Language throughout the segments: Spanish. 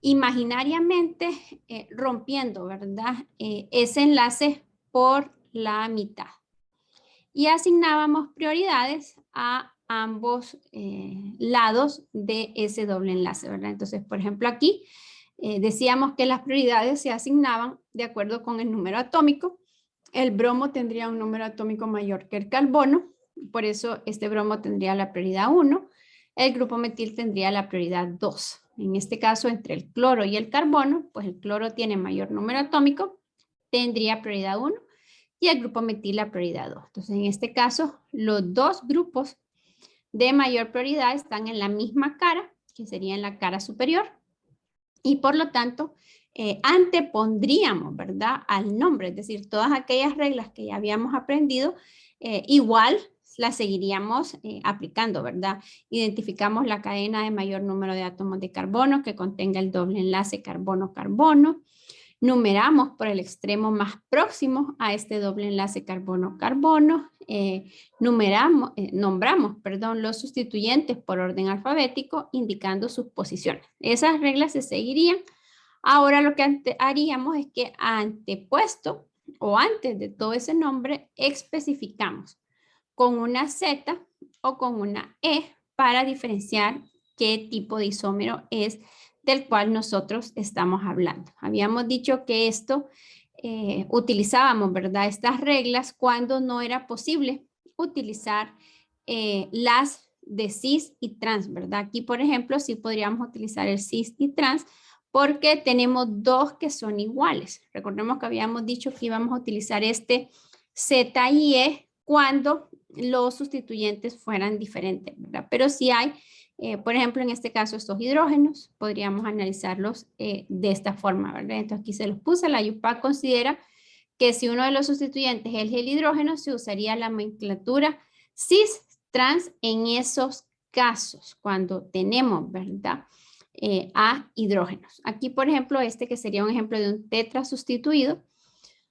imaginariamente rompiendo, ¿verdad? Ese enlace por la mitad. Y asignábamos prioridades a ambos lados de ese doble enlace, ¿verdad? Entonces, por ejemplo, aquí decíamos que las prioridades se asignaban de acuerdo con el número atómico. El bromo tendría un número atómico mayor que el carbono, por eso este bromo tendría la prioridad 1, el grupo metil tendría la prioridad 2. En este caso, entre el cloro y el carbono, pues el cloro tiene mayor número atómico, tendría prioridad 1, y el grupo metil la prioridad 2. Entonces, en este caso, los dos grupos de mayor prioridad están en la misma cara, que sería en la cara superior, y por lo tanto, antepondríamos, ¿verdad?, al nombre, es decir, todas aquellas reglas que ya habíamos aprendido, igual las seguiríamos aplicando, ¿verdad? Identificamos la cadena de mayor número de átomos de carbono que contenga el doble enlace carbono-carbono. Numeramos por el extremo más próximo a este doble enlace carbono-carbono. Nombramos los sustituyentes por orden alfabético, indicando sus posiciones. Esas reglas se seguirían. Ahora lo que haríamos es que antepuesto o antes de todo ese nombre, especificamos con una Z o con una E para diferenciar qué tipo de isómero es del cual nosotros estamos hablando. Habíamos dicho que esto utilizábamos, ¿verdad?, estas reglas cuando no era posible utilizar las de cis y trans, ¿verdad? Aquí, por ejemplo, sí podríamos utilizar el cis y trans porque tenemos dos que son iguales. Recordemos que habíamos dicho que íbamos a utilizar este Z y E cuando los sustituyentes fueran diferentes, ¿verdad? Pero si hay, por ejemplo, en este caso, estos hidrógenos, podríamos analizarlos de esta forma, ¿verdad? Entonces aquí se los puse. La IUPAC considera que si uno de los sustituyentes es el hidrógeno, se usaría la nomenclatura cis-trans en esos casos, cuando tenemos, ¿verdad?, a hidrógenos. Aquí, por ejemplo, este que sería un ejemplo de un tetra sustituido,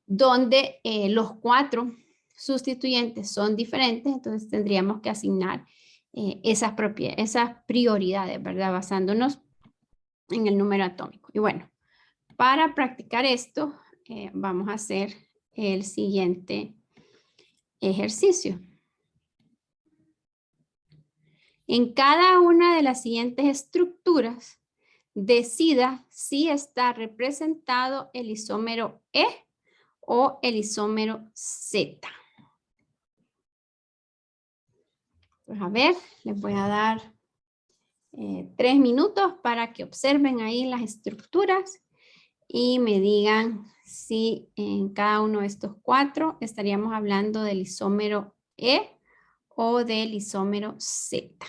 donde los 4 sustituyentes son diferentes, entonces tendríamos que asignar esas prioridades, ¿verdad?, basándonos en el número atómico. Y bueno, para practicar esto, vamos a hacer el siguiente ejercicio. En cada una de las siguientes estructuras, decida si está representado el isómero E o el isómero Z. Pues a ver, les voy a dar 3 minutos para que observen ahí las estructuras y me digan si en cada uno de estos 4 estaríamos hablando del isómero E o del isómero Z.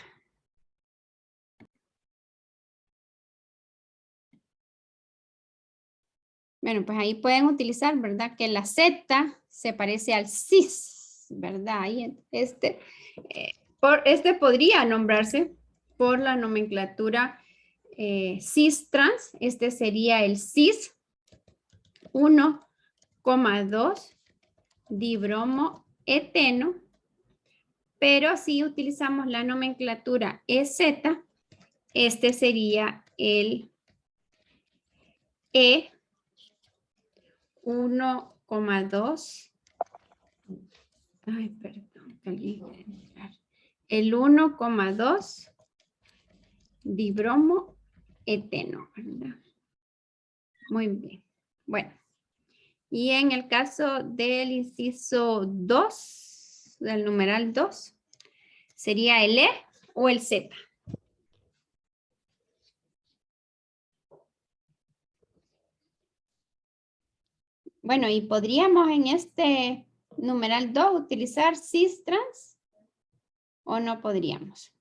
Bueno, pues ahí pueden utilizar, ¿verdad?, que la Z se parece al cis, ¿verdad? Ahí este podría nombrarse por la nomenclatura cis-trans. Este sería el cis 1,2 dibromo eteno, pero si utilizamos la nomenclatura EZ, este sería el E 1,2. Ay, perdón, el 1,2 dibromo eteno, ¿verdad? Muy bien. Bueno, y en el caso del inciso 2, del numeral 2, ¿sería el E o el Z? Bueno, y podríamos en este numeral 2 utilizar cis-trans o no podríamos.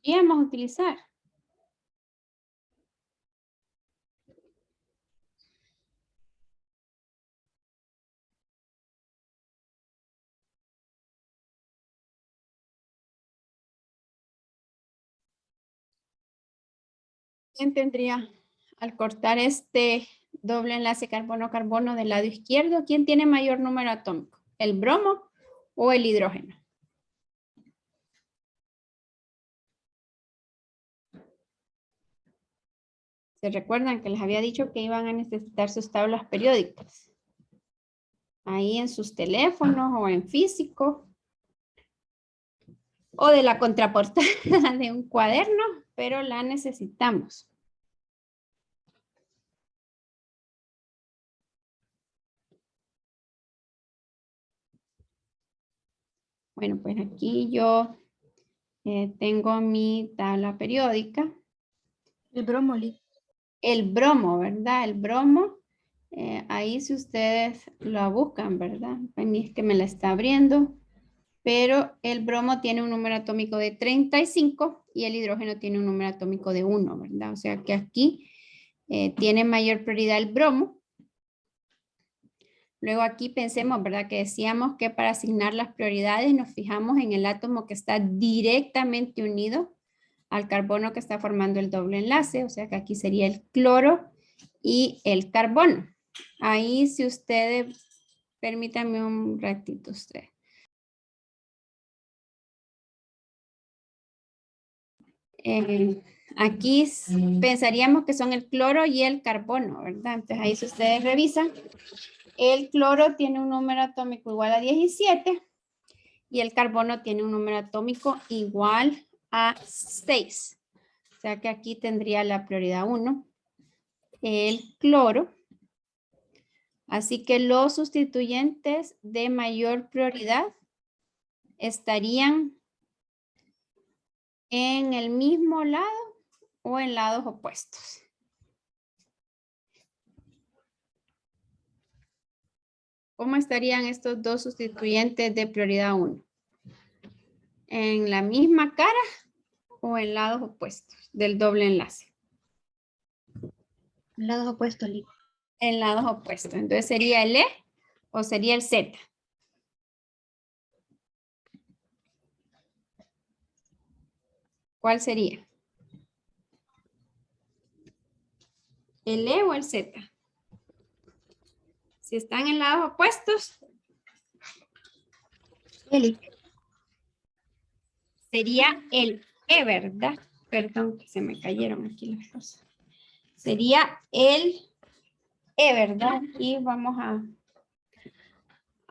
Podríamos utilizar. ¿Quién tendría, al cortar este doble enlace carbono-carbono del lado izquierdo, quién tiene mayor número atómico? ¿El bromo o el hidrógeno? ¿Se recuerdan que les había dicho que iban a necesitar sus tablas periódicas? Ahí en sus teléfonos o en físico. O de la contraportada de un cuaderno, pero la necesitamos. Bueno, pues aquí yo tengo mi tabla periódica. El brómoli. El bromo, ¿verdad? El bromo, ahí si ustedes lo buscan, ¿verdad? A mí es que me la está abriendo, pero el bromo tiene un número atómico de 35 y el hidrógeno tiene un número atómico de 1, ¿verdad? O sea que aquí tiene mayor prioridad el bromo. Luego aquí pensemos, ¿verdad? Que decíamos que para asignar las prioridades nos fijamos en el átomo que está directamente unido al carbono que está formando el doble enlace, o sea que aquí sería el cloro y el carbono. Ahí si ustedes, permítanme un ratito ustedes. Aquí pensaríamos que son el cloro y el carbono, ¿verdad? Entonces ahí si ustedes revisan, el cloro tiene un número atómico igual a 17 y el carbono tiene un número atómico igual a 6. O sea que aquí tendría la prioridad 1, el cloro. Así que los sustituyentes de mayor prioridad estarían en el mismo lado o en lados opuestos. ¿Cómo estarían estos dos sustituyentes de prioridad 1? ¿En la misma cara o en lados opuestos del doble enlace? Lados opuestos, Lee. En lados opuestos. Entonces sería el E o sería el Z. ¿Cuál sería? ¿El E o el Z? Si están en lados opuestos, Eli. sería el E, ¿verdad? Perdón, que se me cayeron aquí las cosas. Sería el E, ¿verdad? Y vamos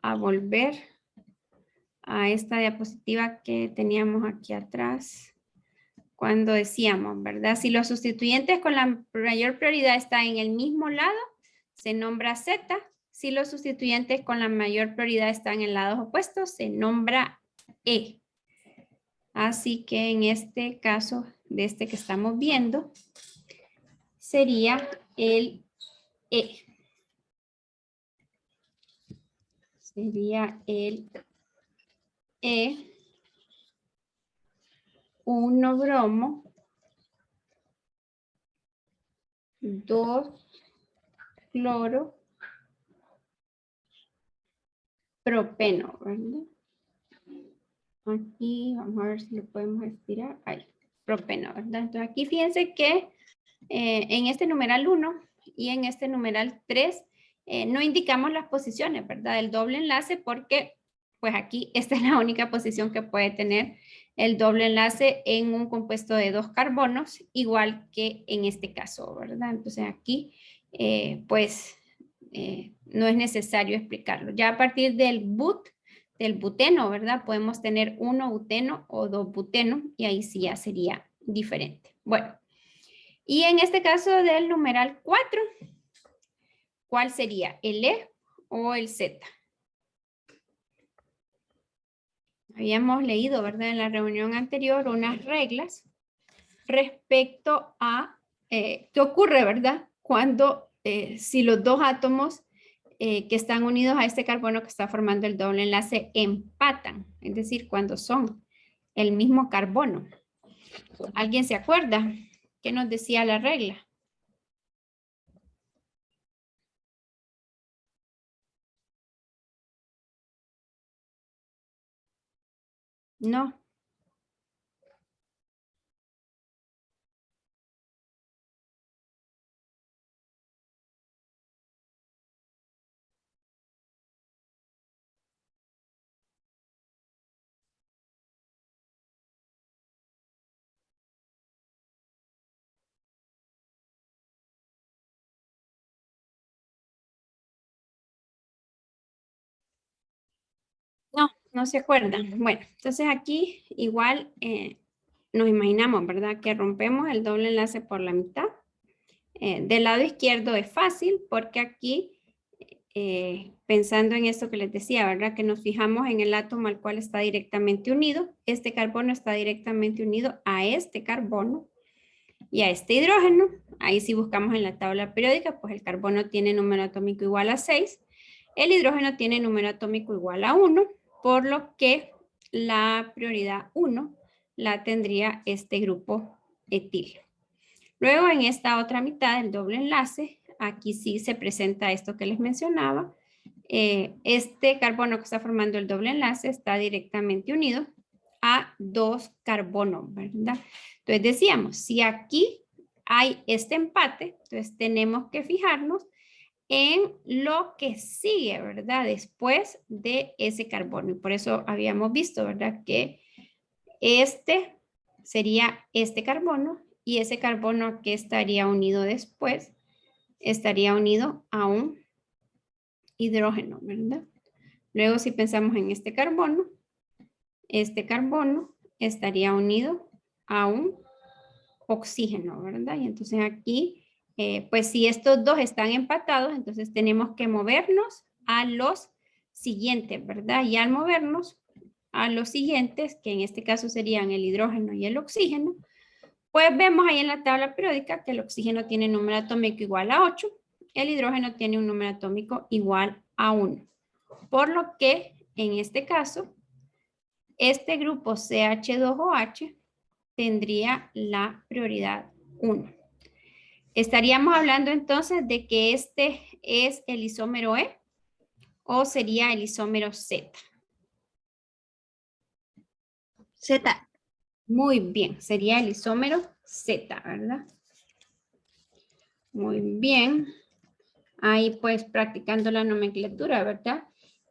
a volver a esta diapositiva que teníamos aquí atrás cuando decíamos, ¿verdad? Si los sustituyentes con la mayor prioridad están en el mismo lado, se nombra Z. Si los sustituyentes con la mayor prioridad están en lados opuestos, se nombra E. Así que en este caso de este que estamos viendo, sería el E. Sería el E. 1 bromo, 2 cloro, propeno, ¿verdad? Aquí vamos a ver si lo podemos estirar. Ahí, propeno, ¿verdad? Entonces aquí fíjense que en este numeral 1 y en este numeral 3 no indicamos las posiciones, ¿verdad? Del doble enlace porque pues aquí esta es la única posición que puede tener el doble enlace en un compuesto de 2 carbonos, igual que en este caso, ¿verdad? Entonces aquí pues no es necesario explicarlo. Ya a partir del buteno, ¿verdad? Podemos tener 1 buteno o 2 buteno y ahí sí ya sería diferente. Bueno, y en este caso del numeral 4, ¿cuál sería? ¿El E o el Z? Habíamos leído, ¿verdad? En la reunión anterior unas reglas respecto a qué ocurre, ¿verdad? Cuando si los dos átomos que están unidos a este carbono que está formando el doble enlace empatan, es decir, cuando son el mismo carbono. ¿Alguien se acuerda? ¿Qué nos decía la regla? No. No se acuerdan. Bueno, entonces aquí igual nos imaginamos, ¿verdad? Que rompemos el doble enlace por la mitad. Del lado izquierdo es fácil porque aquí, pensando en esto que les decía, ¿verdad? Que nos fijamos en el átomo al cual está directamente unido. Este carbono está directamente unido a este carbono y a este hidrógeno. Ahí si buscamos en la tabla periódica, pues el carbono tiene número atómico igual a 6. El hidrógeno tiene número atómico igual a 1, por lo que la prioridad 1 la tendría este grupo etilio. Luego en esta otra mitad del doble enlace, aquí sí se presenta esto que les mencionaba. Este carbono que está formando el doble enlace está directamente unido a 2 carbonos, ¿verdad? Entonces decíamos, si aquí hay este empate, entonces tenemos que fijarnos en lo que sigue, ¿verdad? Después de ese carbono. Y por eso habíamos visto, ¿verdad? Que este sería este carbono y ese carbono que estaría unido después estaría unido a un hidrógeno, ¿verdad? Luego si pensamos en este carbono estaría unido a un oxígeno, ¿verdad? Y entonces aquí, pues si estos dos están empatados, entonces tenemos que movernos a los siguientes, ¿verdad? Y al movernos a los siguientes, que en este caso serían el hidrógeno y el oxígeno, pues vemos ahí en la tabla periódica que el oxígeno tiene número atómico igual a 8, el hidrógeno tiene un número atómico igual a 1. Por lo que, en este caso, este grupo CH2OH tendría la prioridad 1. Estaríamos hablando entonces de que este es el isómero E o sería el isómero Z. Z. Muy bien, sería el isómero Z, ¿verdad? Muy bien. Ahí pues practicando la nomenclatura, ¿verdad?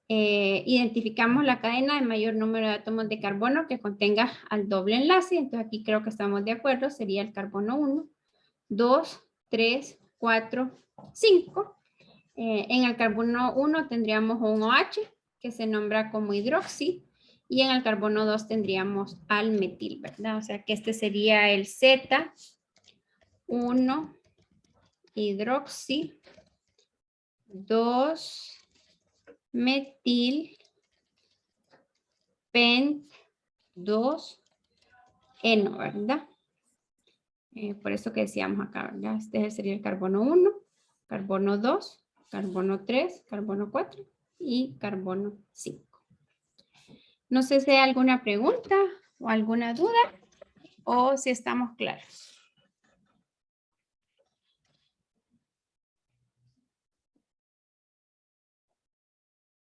Identificamos la cadena de mayor número de átomos de carbono que contenga al doble enlace. Entonces aquí creo que estamos de acuerdo. Sería el carbono 1, 2, 3, 4, 5. En el carbono 1 tendríamos un OH que se nombra como hidroxi. Y en el carbono 2 tendríamos al metil, ¿verdad? O sea que este sería el Z1 hidroxi 2 metil pent 2 eno, ¿verdad? Por eso que decíamos acá, ¿verdad? Este sería el carbono 1, carbono 2, carbono 3, carbono 4 y carbono 5. No sé si hay alguna pregunta o alguna duda o si estamos claros.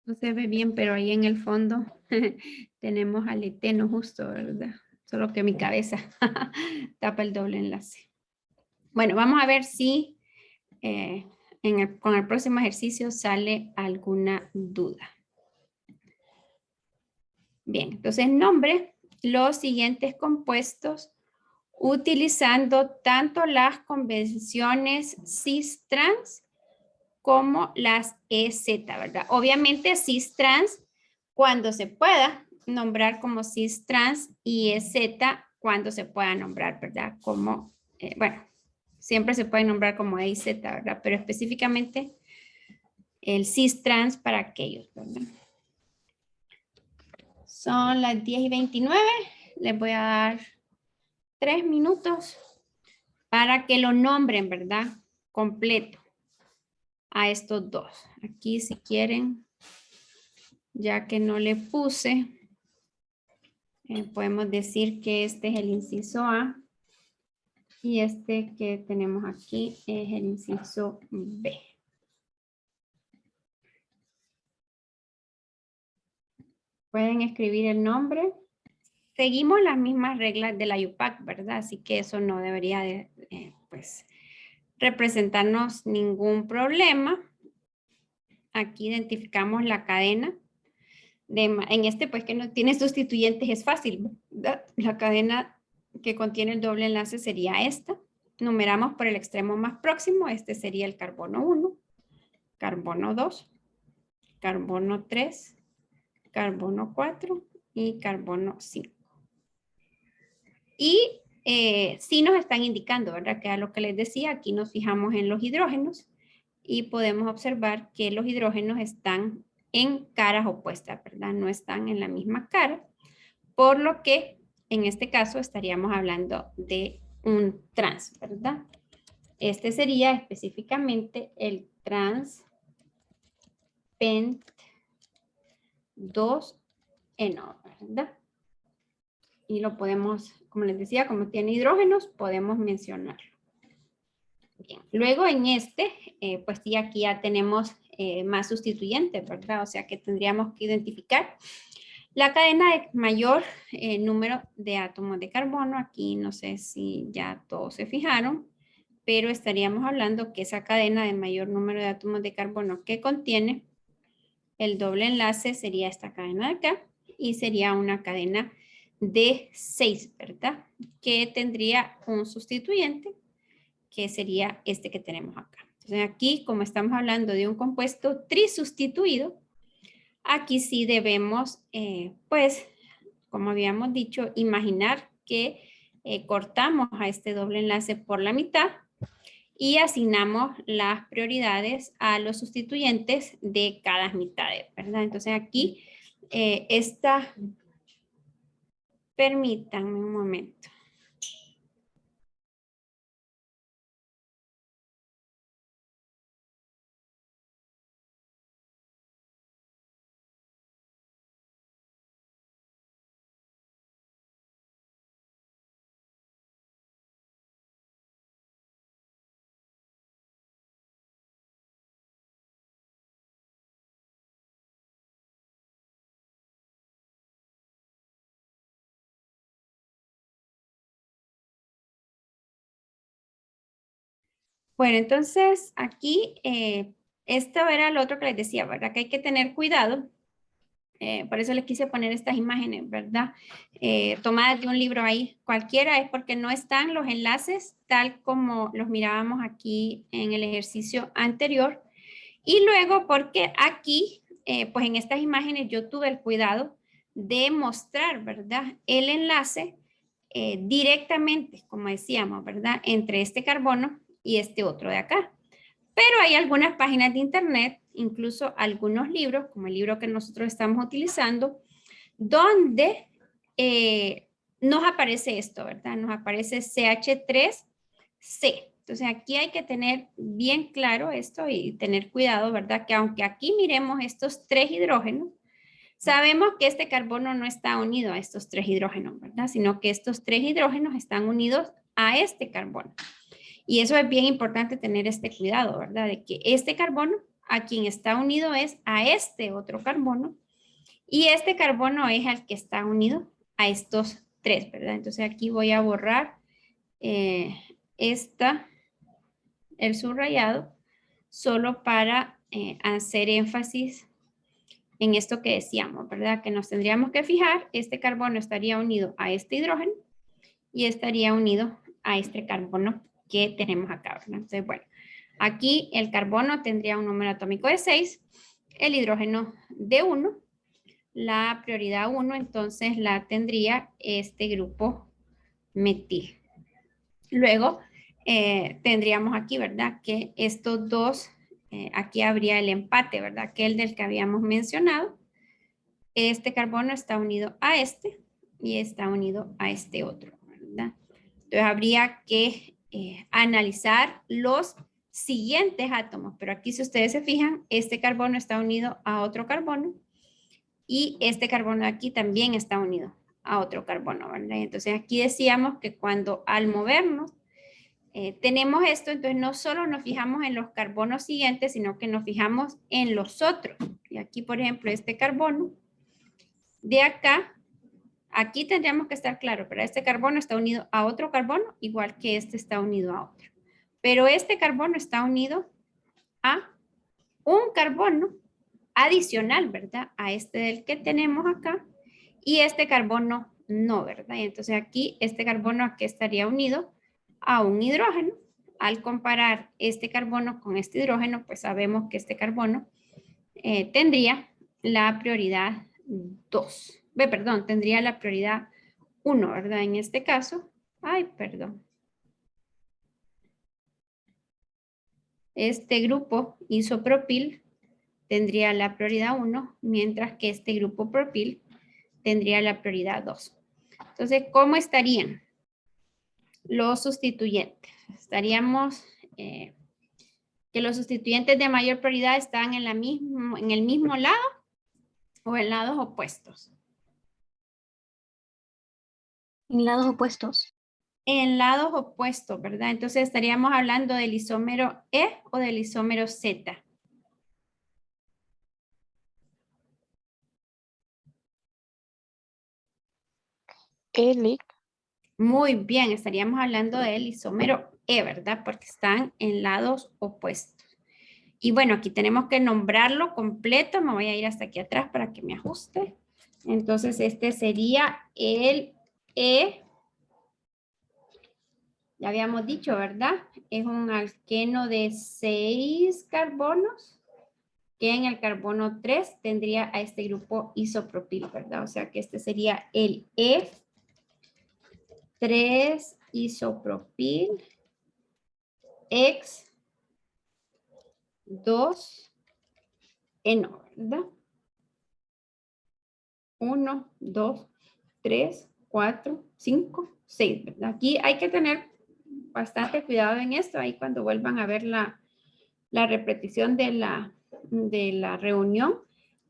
No se ve bien, pero ahí en el fondo tenemos al eteno justo, ¿verdad? Solo que mi cabeza tapa el doble enlace. Bueno, vamos a ver si con el próximo ejercicio sale alguna duda. Bien, entonces nombre los siguientes compuestos utilizando tanto las convenciones cis-trans como las EZ, ¿verdad? Obviamente cis-trans cuando se pueda nombrar como cis-trans y EZ cuando se pueda nombrar, ¿verdad? Como, bueno, siempre se puede nombrar como EZ, ¿verdad? Pero específicamente el cis-trans para aquellos, ¿verdad? Son las 10:29. Les voy a dar 3 minutos para que lo nombren, ¿verdad? Completo a estos dos. Aquí si quieren, ya que no le puse, podemos decir que este es el inciso A y este que tenemos aquí es el inciso B. Pueden escribir el nombre. Seguimos las mismas reglas de la UPAC, ¿verdad? Así que eso no debería de, pues, representarnos ningún problema. Aquí identificamos la cadena. En este, pues, que no tiene sustituyentes, es fácil, ¿verdad? La cadena que contiene el doble enlace sería esta. Numeramos por el extremo más próximo. Este sería el carbono 1, carbono 2, carbono 3, carbono 4 y carbono 5. Y sí nos están indicando, ¿verdad? Que a lo que les decía, aquí nos fijamos en los hidrógenos y podemos observar que los hidrógenos están en caras opuestas, ¿verdad? No están en la misma cara, por lo que en este caso estaríamos hablando de un trans, ¿verdad? Este sería específicamente el trans pent 2-eno, ¿verdad? Y lo podemos, como les decía, como tiene hidrógenos, podemos mencionarlo. Bien. Luego en este, pues sí, aquí ya tenemos más sustituyentes, ¿verdad? O sea que tendríamos que identificar la cadena de mayor número de átomos de carbono. Aquí no sé si ya todos se fijaron, pero estaríamos hablando que esa cadena de mayor número de átomos de carbono que contiene el doble enlace sería esta cadena de acá y sería una cadena de 6, ¿verdad? Que tendría un sustituyente que sería este que tenemos acá. Entonces aquí, como estamos hablando de un compuesto trisustituido, aquí sí debemos, pues, como habíamos dicho, imaginar que cortamos a este doble enlace por la mitad y asignamos las prioridades a los sustituyentes de cada mitad, ¿verdad? Entonces aquí, permítanme un momento. Bueno, entonces aquí, esto era lo otro que les decía, ¿verdad? Que hay que tener cuidado. Por eso les quise poner estas imágenes, ¿verdad? Tomadas de un libro ahí. Cualquiera es porque no están los enlaces tal como los mirábamos aquí en el ejercicio anterior. Y luego porque aquí, pues en estas imágenes yo tuve el cuidado de mostrar, ¿verdad? El enlace directamente, como decíamos, ¿verdad? Entre este carbono y este otro de acá. Pero hay algunas páginas de internet, incluso algunos libros, como el libro que nosotros estamos utilizando, donde nos aparece esto, ¿verdad? Nos aparece CH3C. Entonces aquí hay que tener bien claro esto y tener cuidado, ¿verdad? Que aunque aquí miremos estos 3 hidrógenos, sabemos que este carbono no está unido a estos 3 hidrógenos, ¿verdad? Sino que estos 3 hidrógenos están unidos a este carbono. Y eso es bien importante tener este cuidado, ¿verdad? De que este carbono a quien está unido es a este otro carbono y este carbono es al que está unido a estos 3, ¿verdad? Entonces aquí voy a borrar el subrayado solo para hacer énfasis en esto que decíamos, ¿verdad? Que nos tendríamos que fijar, este carbono estaría unido a este hidrógeno y estaría unido a este carbono que tenemos acá, ¿verdad? Entonces, bueno, aquí el carbono tendría un número atómico de 6, el hidrógeno de 1, la prioridad 1, entonces la tendría este grupo metil. Luego tendríamos aquí, ¿verdad? Que estos dos, aquí habría el empate, ¿verdad? Que el del que habíamos mencionado. Este carbono está unido a este y está unido a este otro, ¿verdad? Entonces habría que analizar los siguientes átomos, pero aquí si ustedes se fijan, este carbono está unido a otro carbono y este carbono de aquí también está unido a otro carbono, ¿verdad? Entonces aquí decíamos que cuando al movernos tenemos esto, entonces no solo nos fijamos en los carbonos siguientes, sino que nos fijamos en los otros. Y aquí, por ejemplo, este carbono de acá, aquí tendríamos que estar claro, pero este carbono está unido a otro carbono, igual que este está unido a otro. Pero este carbono está unido a un carbono adicional, ¿verdad? A este del que tenemos acá. Y este carbono no, ¿verdad? Y entonces aquí, este carbono aquí estaría unido a un hidrógeno. Al comparar este carbono con este hidrógeno, pues sabemos que este carbono tendría la prioridad 2. Perdón, tendría la prioridad 1, ¿verdad? En este caso, perdón. Este grupo isopropil tendría la prioridad 1, mientras que este grupo propil tendría la prioridad 2. Entonces, ¿cómo estarían los sustituyentes? Estaríamos que los sustituyentes de mayor prioridad están en el mismo lado o en lados opuestos. En lados opuestos. En lados opuestos, ¿verdad? Entonces estaríamos hablando del isómero E o del isómero Z. Eli. Muy bien, estaríamos hablando del isómero E, ¿verdad? Porque están en lados opuestos. Y bueno, aquí tenemos que nombrarlo completo. Me voy a ir hasta aquí atrás para que me ajuste. Entonces, este sería el E. Ya habíamos dicho, ¿verdad? Es un alqueno de 6 carbonos, que en el carbono 3 tendría a este grupo isopropil, ¿verdad? O sea que este sería el E3 isopropil X 2 eno, ¿verdad? 1, 2, 3, 4, 5, 6, ¿verdad? Aquí hay que tener bastante cuidado en esto, ahí cuando vuelvan a ver la repetición de la reunión.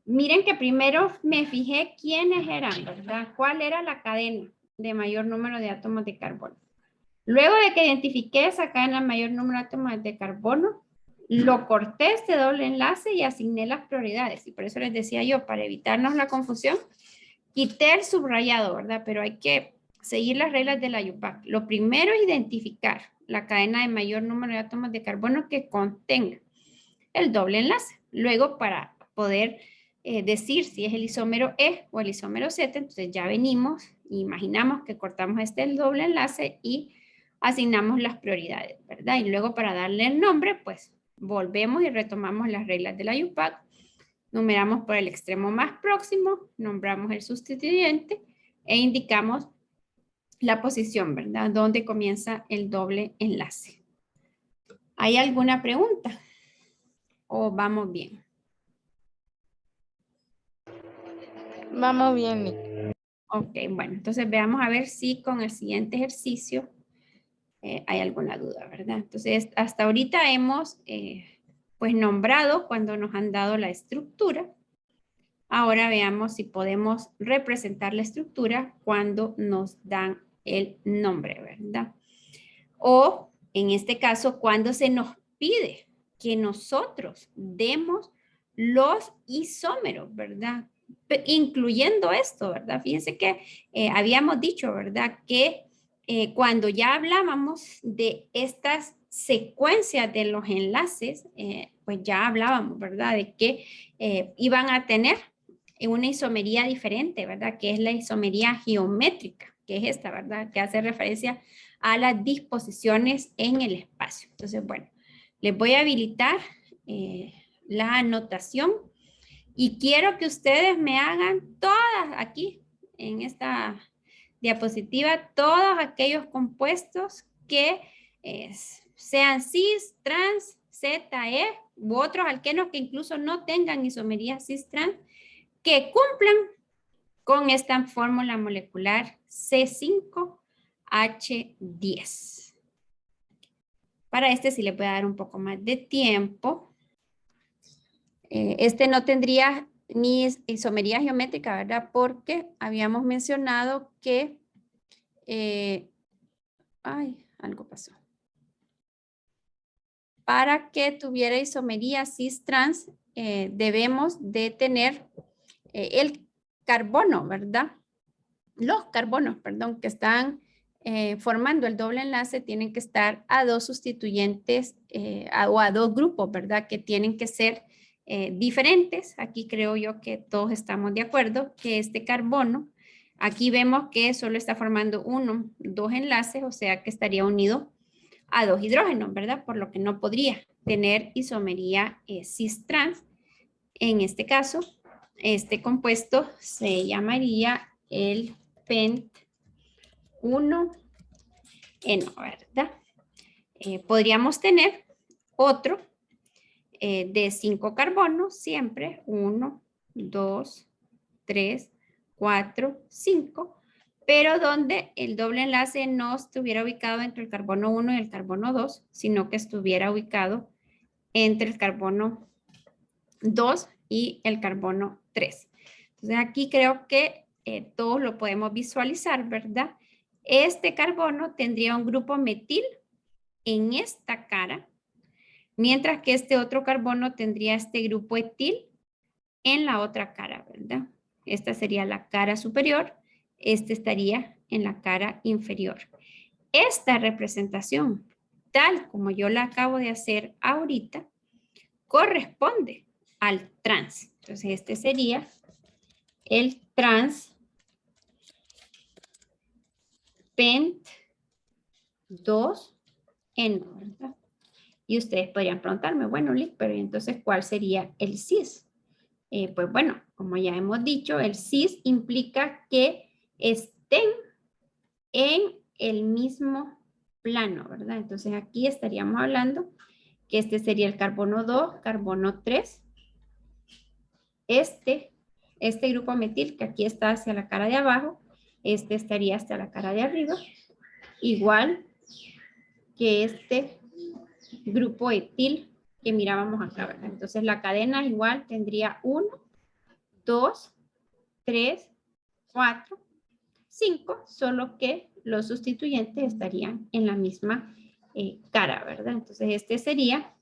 Miren que primero me fijé quiénes eran, ¿verdad? ¿Cuál era la cadena de mayor número de átomos de carbono? Luego de que identifiqué esa cadena de mayor número de átomos de carbono, lo corté este doble enlace y asigné las prioridades. Y por eso les decía yo, para evitarnos la confusión, quité el subrayado, ¿verdad? Pero hay que seguir las reglas de la IUPAC. Lo primero es identificar la cadena de mayor número de átomos de carbono que contenga el doble enlace. Luego, para poder decir si es el isómero E o el isómero Z, entonces ya venimos, imaginamos que cortamos el doble enlace y asignamos las prioridades, ¿verdad? Y luego para darle el nombre, pues volvemos y retomamos las reglas de la IUPAC. Numeramos por el extremo más próximo, nombramos el sustituyente e indicamos la posición, ¿verdad? Donde comienza el doble enlace. ¿Hay alguna pregunta? ¿O vamos bien? Vamos bien, Nick. Ok, bueno, entonces veamos a ver si con el siguiente ejercicio hay alguna duda, ¿verdad? Entonces, hasta ahorita hemos pues nombrado cuando nos han dado la estructura. Ahora veamos si podemos representar la estructura cuando nos dan el nombre, ¿verdad? O, en este caso, cuando se nos pide que nosotros demos los isómeros, ¿verdad? Incluyendo esto, ¿verdad? Fíjense que habíamos dicho, ¿verdad? Que cuando ya hablábamos de estas secuencias de los enlaces, pues ya hablábamos, ¿verdad? De que iban a tener una isomería diferente, ¿verdad? Que es la isomería geométrica, que es esta, ¿verdad? Que hace referencia a las disposiciones en el espacio. Entonces, bueno, les voy a habilitar la anotación y quiero que ustedes me hagan todas aquí, en esta diapositiva, todos aquellos compuestos que sean cis, trans, ZE u otros alquenos que incluso no tengan isomería cis-trans, que cumplan con esta fórmula molecular C5H10. Para este sí le voy a dar un poco más de tiempo. Este no tendría ni isomería geométrica, ¿verdad? Porque habíamos mencionado que... algo pasó. Para que tuviera isomería cis-trans, debemos de tener el carbono, ¿verdad? Los carbonos, perdón, que están formando el doble enlace tienen que estar a dos sustituyentes o a dos grupos, ¿verdad? Que tienen que ser diferentes. Aquí creo yo que todos estamos de acuerdo que este carbono, aquí vemos que solo está formando dos enlaces, o sea que estaría unido a dos hidrógenos, ¿verdad? Por lo que no podría tener isomería cis-trans en este caso. este compuesto se llamaría el pent 1N, ¿verdad? Podríamos tener otro de 5 carbonos, siempre 1, 2, 3, 4, 5, pero donde el doble enlace no estuviera ubicado entre el carbono 1 y el carbono 2, sino que estuviera ubicado entre el carbono 2 y el carbono 3. Entonces aquí creo que todos lo podemos visualizar, ¿verdad? Este carbono tendría un grupo metil en esta cara, mientras que este otro carbono tendría este grupo etil en la otra cara, ¿verdad? Esta sería la cara superior, este estaría en la cara inferior. Esta representación, tal como yo la acabo de hacer ahorita, corresponde al trans. Entonces este sería el trans pent 2N, ¿verdad? Y ustedes podrían preguntarme, bueno, Lick, pero entonces, ¿cuál sería el cis? Pues bueno, como ya hemos dicho, el cis implica que estén en el mismo plano, ¿verdad? Entonces aquí estaríamos hablando que este sería el carbono 2, carbono 3. Este grupo metil que aquí está hacia la cara de abajo, este estaría hasta la cara de arriba, igual que este grupo etil que mirábamos acá, ¿verdad? Entonces la cadena igual tendría 1, 2, 3, 4, 5, solo que los sustituyentes estarían en la misma cara, ¿verdad? Entonces este sería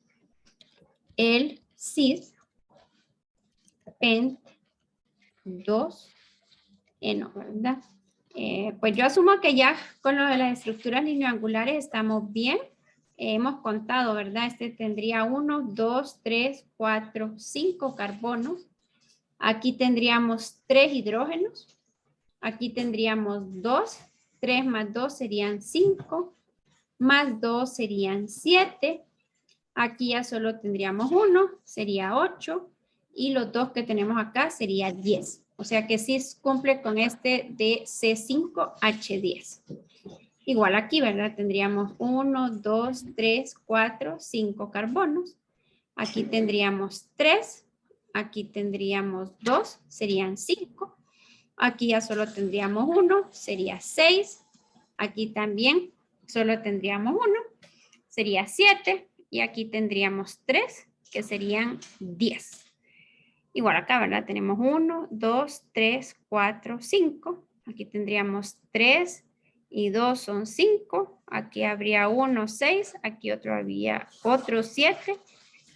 el cis pent 2N, ¿verdad? Pues yo asumo que ya con lo de las estructuras lineoangulares estamos bien. Hemos contado, ¿verdad? Este tendría 1, 2, 3, 4, 5 carbonos. Aquí tendríamos 3 hidrógenos. Aquí tendríamos 2. 3 más 2 serían 5. Más 2 serían 7. Aquí ya solo tendríamos 1, sería 8. Y los 2 que tenemos acá sería 10. O sea que sí cumple con este de C5H10. Igual aquí, ¿verdad? Tendríamos 1, 2, 3, 4, 5 carbonos. Aquí tendríamos 3. Aquí tendríamos 2, serían 5. Aquí ya solo tendríamos 1, sería 6. Aquí también solo tendríamos 1, sería 7. Y aquí tendríamos 3, que serían 10. Igual acá, ¿verdad? Tenemos 1, 2, 3, 4, 5. Aquí tendríamos 3 y 2 son 5. Aquí habría 1, 6. Aquí habría otro 7.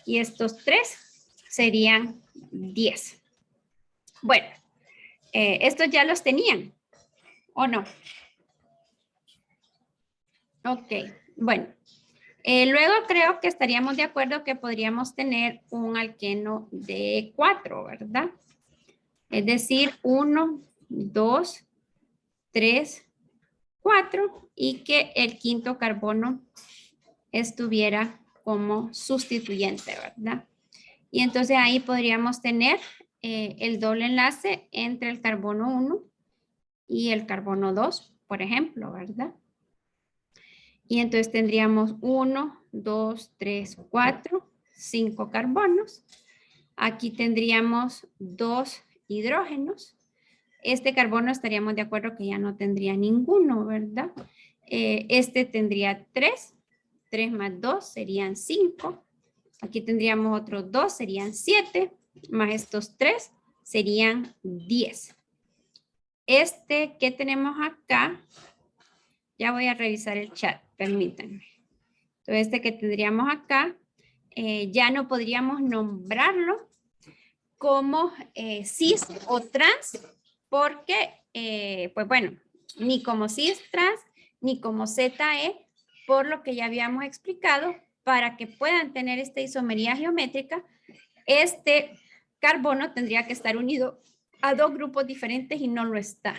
Y estos 3 serían 10. Bueno, estos ya los tenían, ¿o no? Ok, bueno. Luego creo que estaríamos de acuerdo que podríamos tener un alqueno de 4, ¿verdad? Es decir, 1, 2, 3, 4 y que el quinto carbono estuviera como sustituyente, ¿verdad? Y entonces ahí podríamos tener el doble enlace entre el carbono 1 y el carbono 2, por ejemplo, ¿verdad? Y entonces tendríamos 1, 2, 3, 4, 5 carbonos. Aquí tendríamos 2 hidrógenos. Este carbono estaríamos de acuerdo que ya no tendría ninguno, ¿verdad? Este tendría 3. 3 más 2 serían 5. Aquí tendríamos otros 2, serían 7. Más estos 3 serían 10. Este que tenemos acá, ya voy a revisar el chat, permítanme. Entonces este que tendríamos acá, ya no podríamos nombrarlo como cis o trans, porque, pues bueno, ni como cis trans, ni como ZE, por lo que ya habíamos explicado, para que puedan tener esta isomería geométrica, este carbono tendría que estar unido a 2 grupos diferentes y no lo está,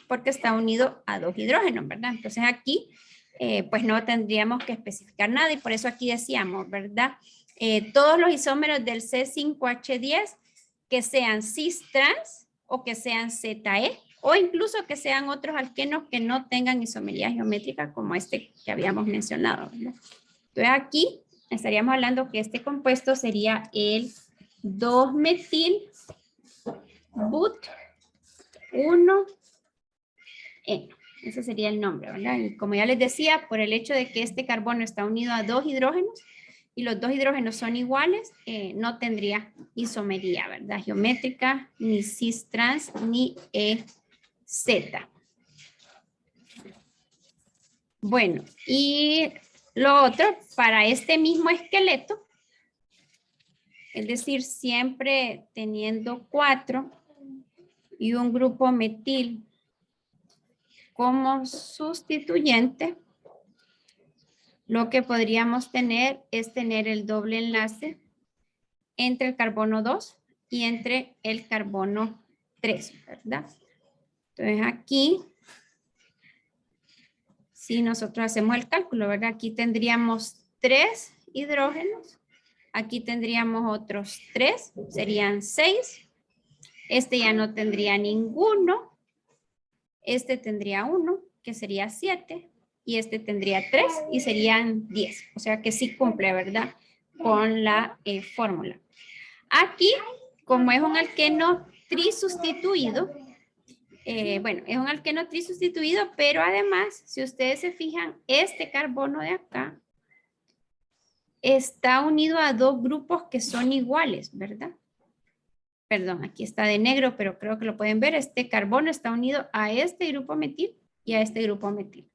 porque está unido a 2 hidrógenos, ¿verdad? Entonces aquí, pues no tendríamos que especificar nada y por eso aquí decíamos, ¿verdad? Todos los isómeros del C5H10 que sean cis-trans o que sean ZE o incluso que sean otros alquenos que no tengan isomería geométrica como este que habíamos mencionado, ¿verdad? Entonces aquí estaríamos hablando que este compuesto sería el 2-metil but 1N. Ese sería el nombre, ¿verdad? Y como ya les decía, por el hecho de que este carbono está unido a 2 hidrógenos y los 2 hidrógenos son iguales, no tendría isomería, ¿verdad? Geométrica, ni cis-trans, ni Z. Bueno, y lo otro, para este mismo esqueleto, es decir, siempre teniendo 4 y un grupo metil como sustituyente, lo que podríamos tener es tener el doble enlace entre el carbono 2 y entre el carbono 3, ¿verdad? Entonces aquí, si nosotros hacemos el cálculo, ¿verdad? Aquí tendríamos 3 hidrógenos, aquí tendríamos otros 3, serían 6. Este ya no tendría ninguno, este tendría 1, que sería 7, y este tendría 3 y serían 10. O sea que sí cumple, ¿verdad? Con la fórmula. Aquí, como es un alqueno trisustituido, bueno, es un alqueno trisustituido, pero además, si ustedes se fijan, este carbono de acá está unido a 2 grupos que son iguales, ¿verdad? Perdón, aquí está de negro, pero creo que lo pueden ver. Este carbono está unido a este grupo metil y a este grupo metil.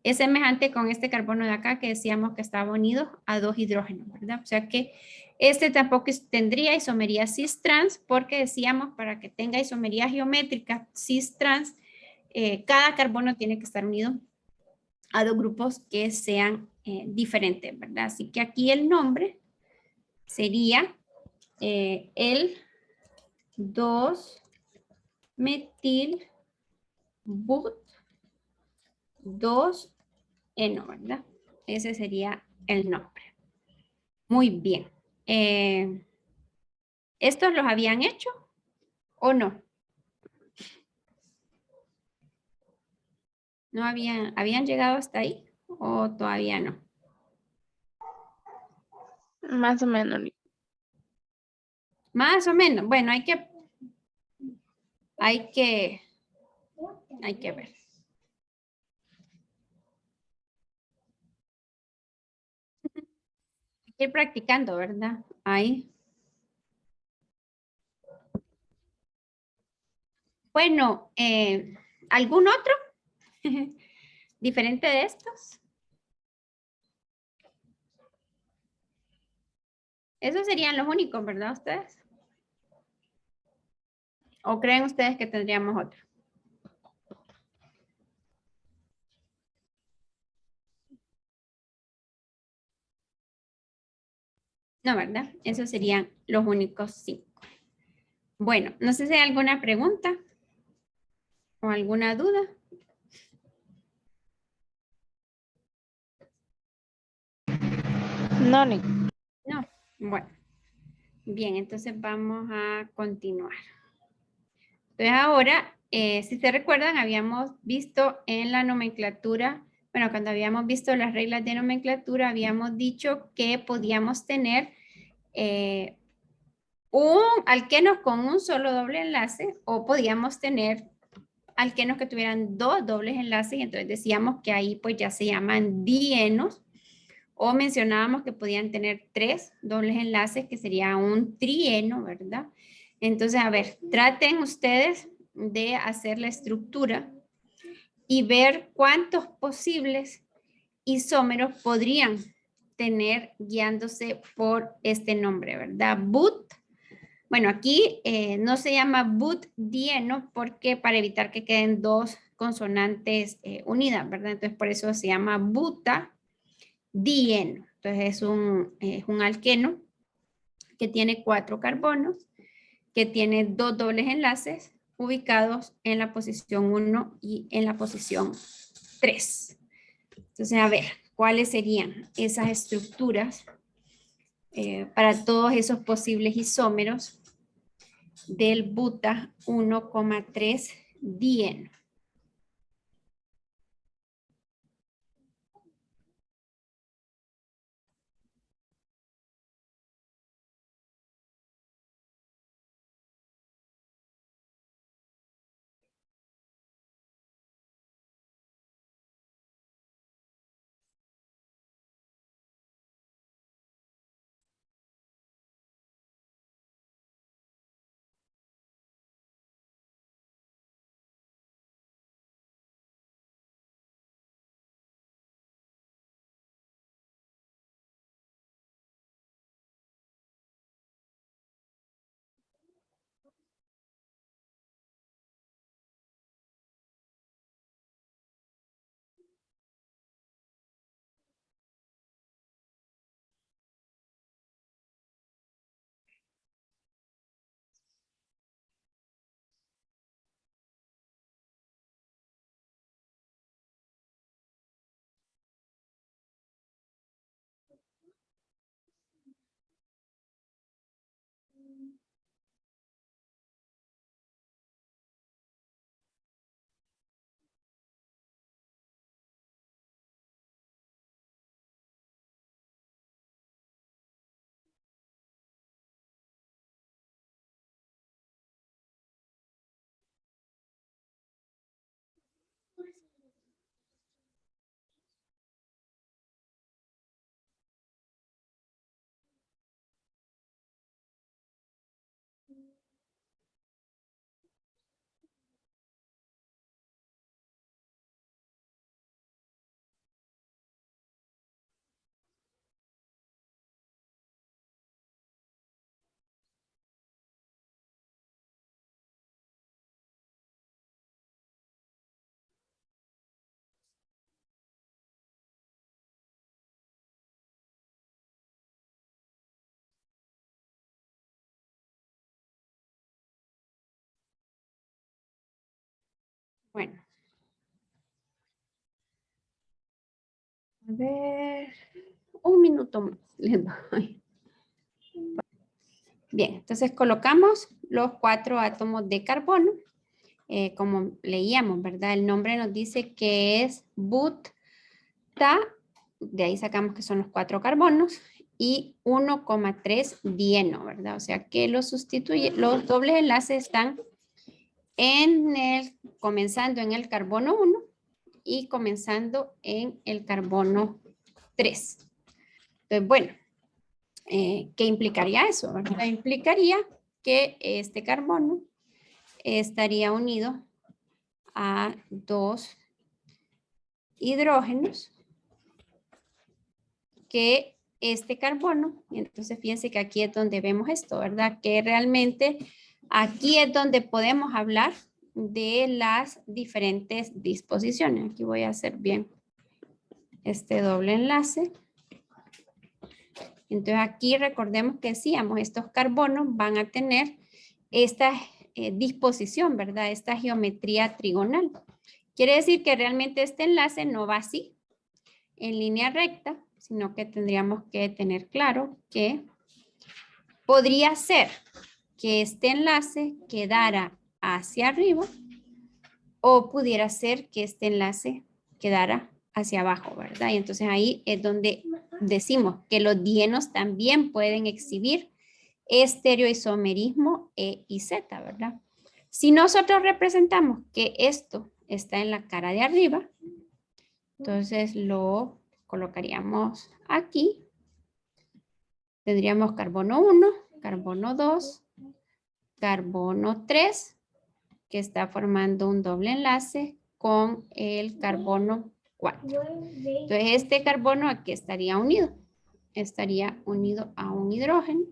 Es semejante con este carbono de acá que decíamos que estaba unido a 2 hidrógenos, ¿verdad? O sea que este tampoco tendría isomería cis-trans porque decíamos para que tenga isomería geométrica cis-trans, cada carbono tiene que estar unido a 2 grupos que sean diferentes, ¿verdad? Así que aquí el nombre sería el 2-metil but 2-eno, ¿verdad? Ese sería el nombre. Muy bien. ¿Estos los habían hecho o no? ¿No habían llegado hasta ahí o todavía no? Más o menos, Nico. Más o menos. Bueno, hay que ver. Hay que ir practicando, ¿verdad? Ahí. Bueno, ¿algún otro? ¿Diferente de estos? Esos serían los únicos, ¿verdad ustedes? ¿O creen ustedes que tendríamos otro? No, ¿verdad? Esos serían los únicos 5. Bueno, no sé si hay alguna pregunta o alguna duda. No, Nico. No, bueno. Bien, entonces vamos a continuar. Entonces ahora, si se recuerdan, habíamos visto en la nomenclatura, bueno, cuando habíamos visto las reglas de nomenclatura, habíamos dicho que podíamos tener un alquenos con un solo doble enlace o podíamos tener alquenos que tuvieran 2 dobles enlaces y entonces decíamos que ahí pues ya se llaman dienos o mencionábamos que podían tener 3 dobles enlaces que sería un trieno, ¿verdad? Entonces, a ver, traten ustedes de hacer la estructura y ver cuántos posibles isómeros podrían tener guiándose por este nombre, ¿verdad? But. Bueno, aquí no se llama but-dieno porque para evitar que queden 2 consonantes unidas, ¿verdad? Entonces, por eso se llama buta-dieno. Entonces, es un alqueno que tiene 4 carbonos, que tiene 2 dobles enlaces ubicados en la posición 1 y en la posición 3. Entonces, a ver, ¿cuáles serían esas estructuras para todos esos posibles isómeros del buta 1,3 dieno. Bueno. A ver, un minuto más les doy. Bien, entonces colocamos los 4 átomos de carbono. Como leíamos, ¿verdad? El nombre nos dice que es buta, de ahí sacamos que son los 4 carbonos, y 1,3 dieno, ¿verdad? O sea que los dobles enlaces están comenzando en el carbono 1 y comenzando en el carbono 3. Entonces, bueno, ¿qué implicaría eso? ¿Verdad? Implicaría que este carbono estaría unido a 2 hidrógenos, que este carbono, entonces fíjense que aquí es donde vemos esto, ¿verdad? Que realmente aquí es donde podemos hablar de las diferentes disposiciones. Aquí voy a hacer bien este doble enlace. Entonces aquí recordemos que decíamos, estos carbonos van a tener esta disposición, ¿verdad? Esta geometría trigonal. Quiere decir que realmente este enlace no va así, en línea recta, sino que tendríamos que tener claro que podría ser que este enlace quedara hacia arriba o pudiera ser que este enlace quedara hacia abajo, ¿verdad? Y entonces ahí es donde decimos que los dienos también pueden exhibir estereoisomerismo E y Z, ¿verdad? Si nosotros representamos que esto está en la cara de arriba, entonces lo colocaríamos aquí. Tendríamos carbono 1, carbono 2, carbono 3, que está formando un doble enlace con el carbono 4. Entonces este carbono aquí estaría unido a un hidrógeno.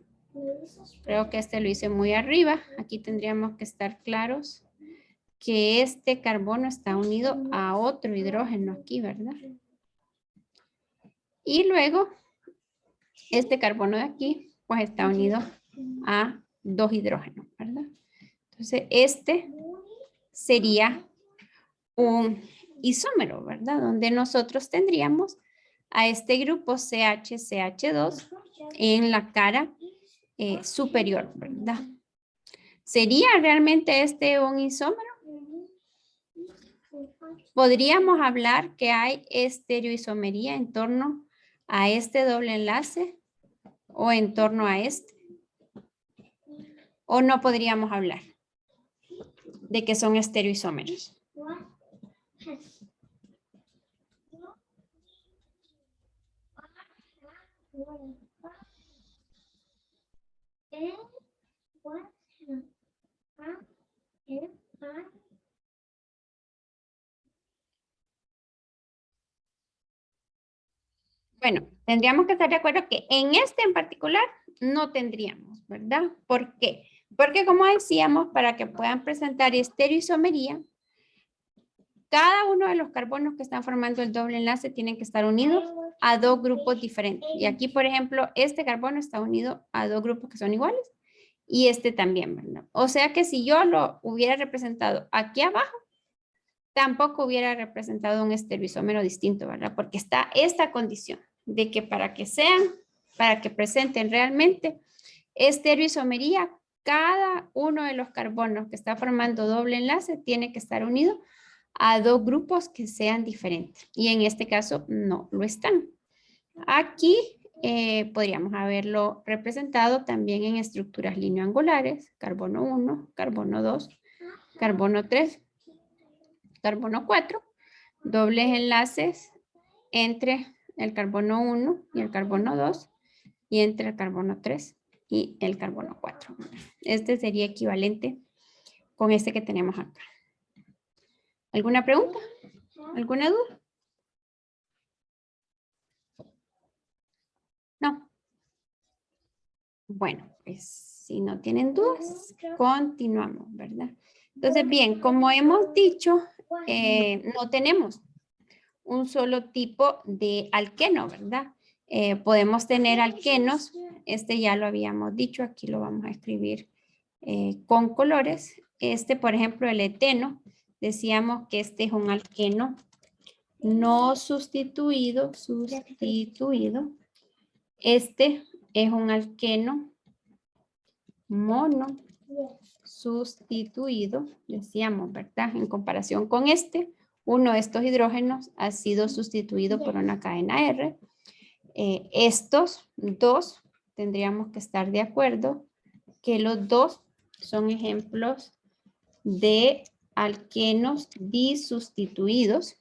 Creo que este lo hice muy arriba. Aquí tendríamos que estar claros que este carbono está unido a otro hidrógeno aquí, ¿verdad? Y luego este carbono de aquí pues está unido a 2 hidrógenos, ¿verdad? Entonces este sería un isómero, ¿verdad? Donde nosotros tendríamos a este grupo CH-CH2 en la cara superior, ¿verdad? ¿Sería realmente este un isómero? ¿Podríamos hablar que hay estereoisomería en torno a este doble enlace o en torno a este? ¿O no podríamos hablar de que son estereoisómeros? Bueno, tendríamos que estar de acuerdo que en este en particular no tendríamos, ¿verdad? ¿Por qué? Porque como decíamos, para que puedan presentar estereoisomería, cada uno de los carbonos que están formando el doble enlace tienen que estar unidos a dos grupos diferentes. Y aquí, por ejemplo, este carbono está unido a dos grupos que son iguales y este también, ¿verdad? O sea que si yo lo hubiera representado aquí abajo, tampoco hubiera representado un estereoisómero distinto, ¿verdad? Porque está esta condición de que para que presenten realmente estereoisomería, cada uno de los carbonos que está formando doble enlace tiene que estar unido a dos grupos que sean diferentes. Y en este caso no lo están. Aquí podríamos haberlo representado también en estructuras lineoangulares, carbono 1, carbono 2, carbono 3, carbono 4, dobles enlaces entre el carbono 1 y el carbono 2 y entre el carbono 3 y el carbono 4. Este sería equivalente con este que tenemos acá. ¿Alguna pregunta? ¿Alguna duda? No. Bueno, pues si no tienen dudas, continuamos, ¿verdad? Entonces, bien, como hemos dicho, no tenemos un solo tipo de alqueno, ¿verdad? Podemos tener alquenos, este ya lo habíamos dicho, aquí lo vamos a escribir con colores. Este, por ejemplo, el eteno, decíamos que este es un alqueno no sustituido. Este es un alqueno mono sustituido, decíamos, ¿verdad? En comparación con este, uno de estos hidrógenos ha sido sustituido por una cadena R. Estos dos tendríamos que estar de acuerdo que los dos son ejemplos de alquenos disustituidos,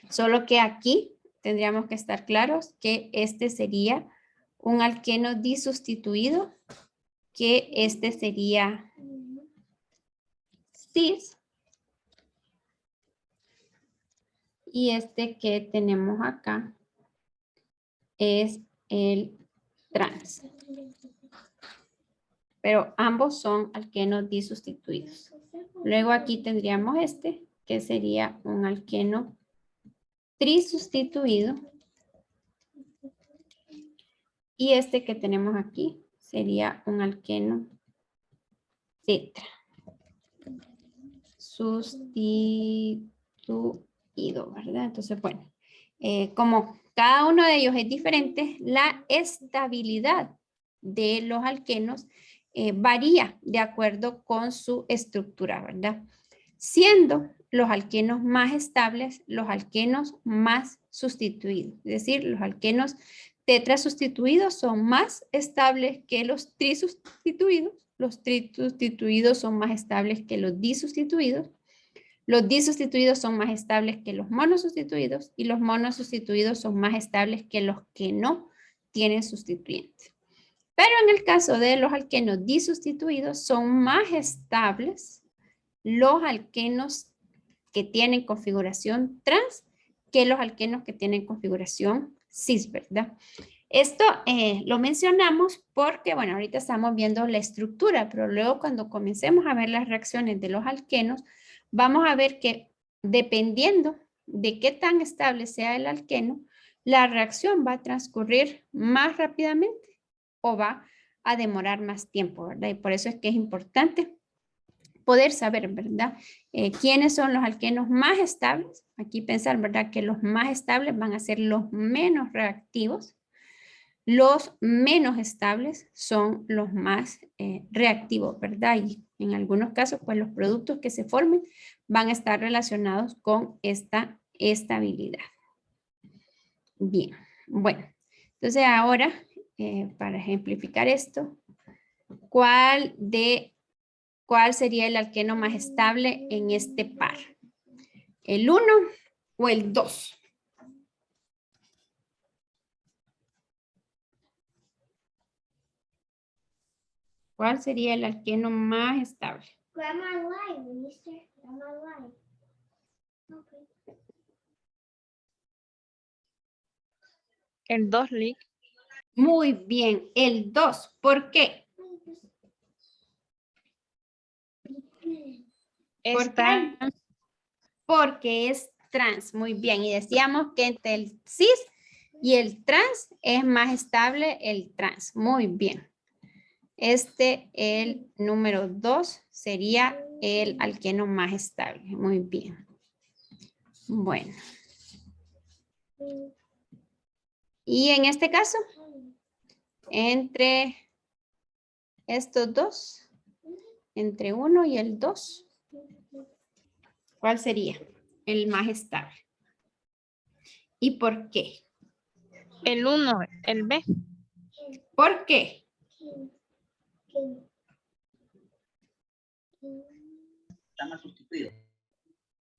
solo que aquí tendríamos que estar claros que este sería un alqueno disustituido, que este sería cis, y este que tenemos acá es el trans. Pero ambos son alquenos disustituidos. Luego aquí tendríamos este, que sería un alqueno trisustituido. Y este que tenemos aquí sería un alqueno tetra sustituido, ¿verdad? Entonces, bueno, como cada uno de ellos es diferente, la estabilidad de los alquenos varía de acuerdo con su estructura, ¿verdad? Siendo los alquenos más estables, los alquenos más sustituidos. Es decir, los alquenos tetrasustituidos son más estables que los trisustituidos. Los trisustituidos son más estables que los disustituidos. Los disustituidos son más estables que los monosustituidos y los monosustituidos son más estables que los que no tienen sustituyentes. Pero en el caso de los alquenos disustituidos son más estables los alquenos que tienen configuración trans que los alquenos que tienen configuración cis, ¿verdad? Esto lo mencionamos porque, bueno, ahorita estamos viendo la estructura, pero luego cuando comencemos a ver las reacciones de los alquenos, vamos a ver que dependiendo de qué tan estable sea el alqueno, la reacción va a transcurrir más rápidamente o va a demorar más tiempo, ¿verdad? Y por eso es que es importante poder saber, ¿verdad? ¿Quiénes son los alquenos más estables? Aquí pensar, ¿verdad? Que los más estables van a ser los menos reactivos. los menos estables son los más reactivos, ¿verdad? Y en algunos casos, pues los productos que se formen van a estar relacionados con esta estabilidad. Bien, bueno, entonces ahora, para ejemplificar esto, ¿cuál sería el alqueno más estable en este par? ¿El 1 o el 2? ¿Cuál sería el alqueno más estable? Grammar line, mister. Grammar line. Okay. El 2, Lick. Muy bien, el 2. ¿Por qué? Está Porque es trans. Muy bien. Y decíamos que entre el cis y el trans es más estable el trans. Muy bien. El número 2 sería el alqueno más estable. Muy bien. Bueno. Y en este caso, entre estos dos, entre 1 y el 2, ¿cuál sería el más estable? ¿Y por qué? el 1, el B. ¿Por qué? Está más sustituido.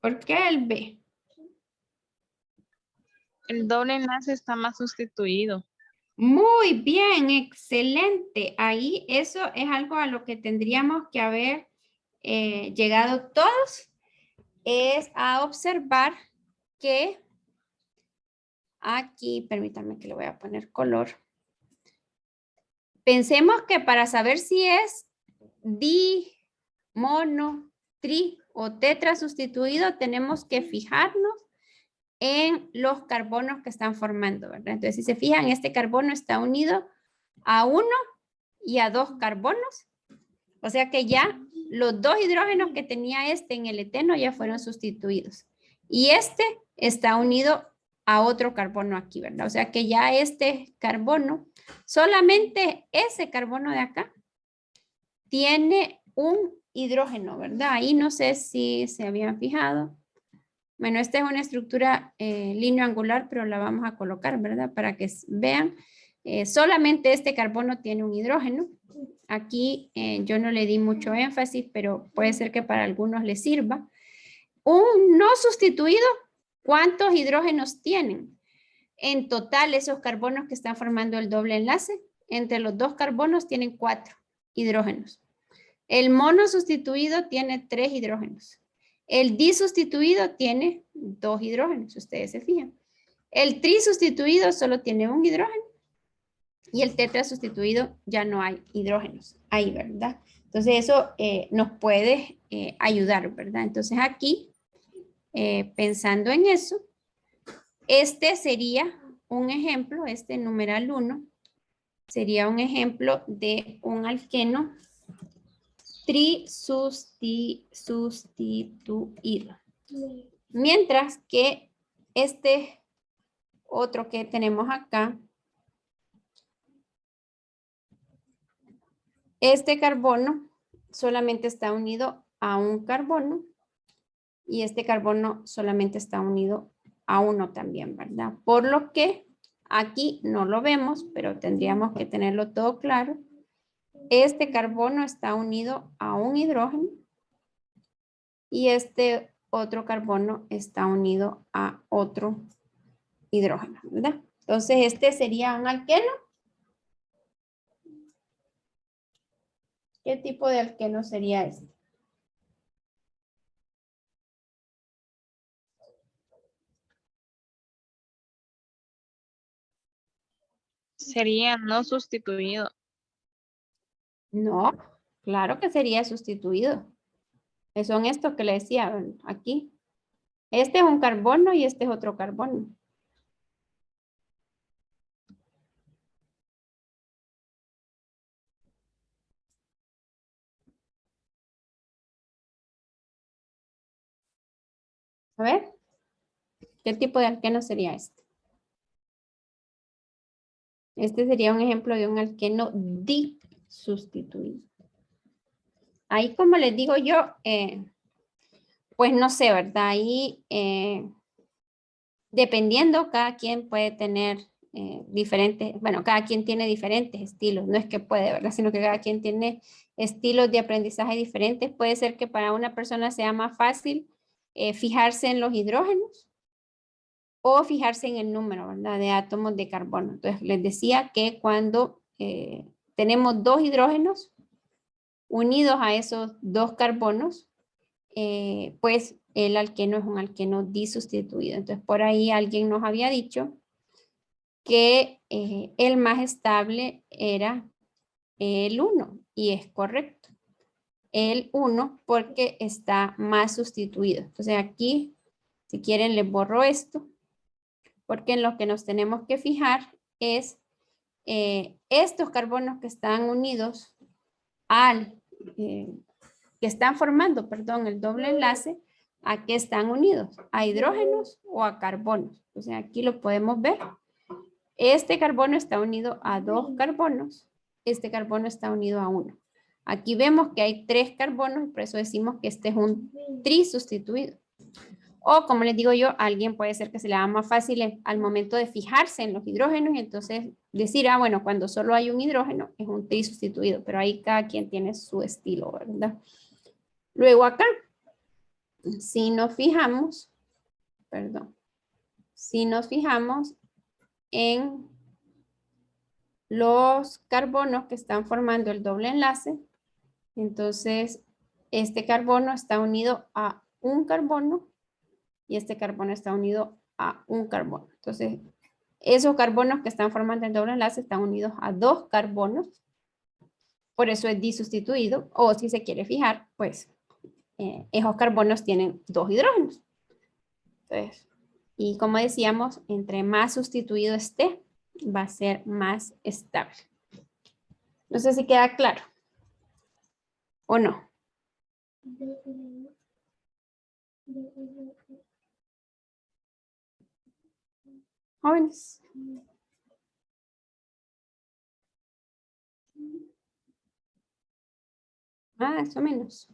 ¿Por qué el B? El doble enlace está más sustituido. Muy bien, excelente. Ahí eso es algo a lo que tendríamos que haber llegado todos, es a observar que aquí, permítanme que le voy a poner color. Pensemos que para saber si es di, mono, tri o tetra sustituido, tenemos que fijarnos en los carbonos que están formando, ¿verdad? Entonces, si se fijan, este carbono está unido a 1 y a 2 carbonos. O sea que ya los 2 hidrógenos que tenía este en el eteno ya fueron sustituidos. Y este está unido a otro carbono aquí, ¿verdad? O sea que ya este carbono, solamente ese carbono de acá, tiene un hidrógeno, ¿verdad? Ahí no sé si se habían fijado. Bueno, esta es una estructura lineoangular, pero la vamos a colocar, ¿verdad? Para que vean, solamente este carbono tiene un hidrógeno. Aquí yo no le di mucho énfasis, pero puede ser que para algunos les sirva. Un no sustituido, ¿cuántos hidrógenos tienen? En total, esos carbonos que están formando el doble enlace, entre los dos carbonos tienen 4 hidrógenos. El mono sustituido tiene 3 hidrógenos. El disustituido tiene 2 hidrógenos, ustedes se fijan. El trisustituido solo tiene un hidrógeno. Y el tetra sustituido ya no hay hidrógenos ahí, ¿verdad? Entonces eso nos puede ayudar, ¿verdad? Entonces aquí, pensando en eso, este sería un ejemplo, este numeral 1, sería un ejemplo de un alqueno trisustituido. Mientras que este otro que tenemos acá, este carbono solamente está unido a un carbono y este carbono solamente está unido a uno también, ¿verdad? Por lo que aquí no lo vemos, pero tendríamos que tenerlo todo claro. Este carbono está unido a un hidrógeno y este otro carbono está unido a otro hidrógeno, ¿verdad? Entonces este sería un alqueno. ¿Qué tipo de alqueno sería este? Sería no sustituido. No, claro que sería sustituido. Son estos que le decía aquí. Este es un carbono y este es otro carbono. A ver, ¿qué tipo de alqueno sería este? Este sería un ejemplo de un alqueno disustituido. Ahí, como les digo yo, pues no sé, ¿verdad? Ahí, dependiendo, cada quien puede tener diferentes, bueno, cada quien tiene diferentes estilos, no es que puede, ¿verdad? Sino que cada quien tiene estilos de aprendizaje diferentes. Puede ser que para una persona sea más fácil fijarse en los hidrógenos o fijarse en el número, ¿verdad? De átomos de carbono. Entonces, les decía que cuando tenemos dos hidrógenos unidos a esos dos carbonos, pues el alqueno es un alqueno disustituido. Entonces, por ahí alguien nos había dicho que el más estable era el 1 y es correcto. El 1 porque está más sustituido. Entonces aquí, si quieren, les borro esto porque en lo que nos tenemos que fijar es estos carbonos que están unidos al, que están formando, perdón, el doble enlace, ¿a qué están unidos? ¿A hidrógenos o a carbonos? O sea, aquí lo podemos ver. Este carbono está unido a dos carbonos. Este carbono está unido a uno. Aquí vemos que hay 3 carbonos, por eso decimos que este es un trisustituido. O como les digo yo, a alguien puede ser que se le haga más fácil al momento de fijarse en los hidrógenos y entonces decir, ah, bueno, cuando solo hay un hidrógeno es un trisustituido, pero ahí cada quien tiene su estilo, ¿verdad? Luego acá, si nos fijamos, perdón, si nos fijamos en los carbonos que están formando el doble enlace, entonces este carbono está unido a un carbono y este carbono está unido a un carbono. Entonces, esos carbonos que están formando el doble enlace están unidos a dos carbonos. Por eso es disustituido. O si se quiere fijar, pues esos carbonos tienen dos hidrógenos. Entonces, y como decíamos, entre más sustituido esté, va a ser más estable. No sé si queda claro. ¿O no? Jóvenes. Más o menos.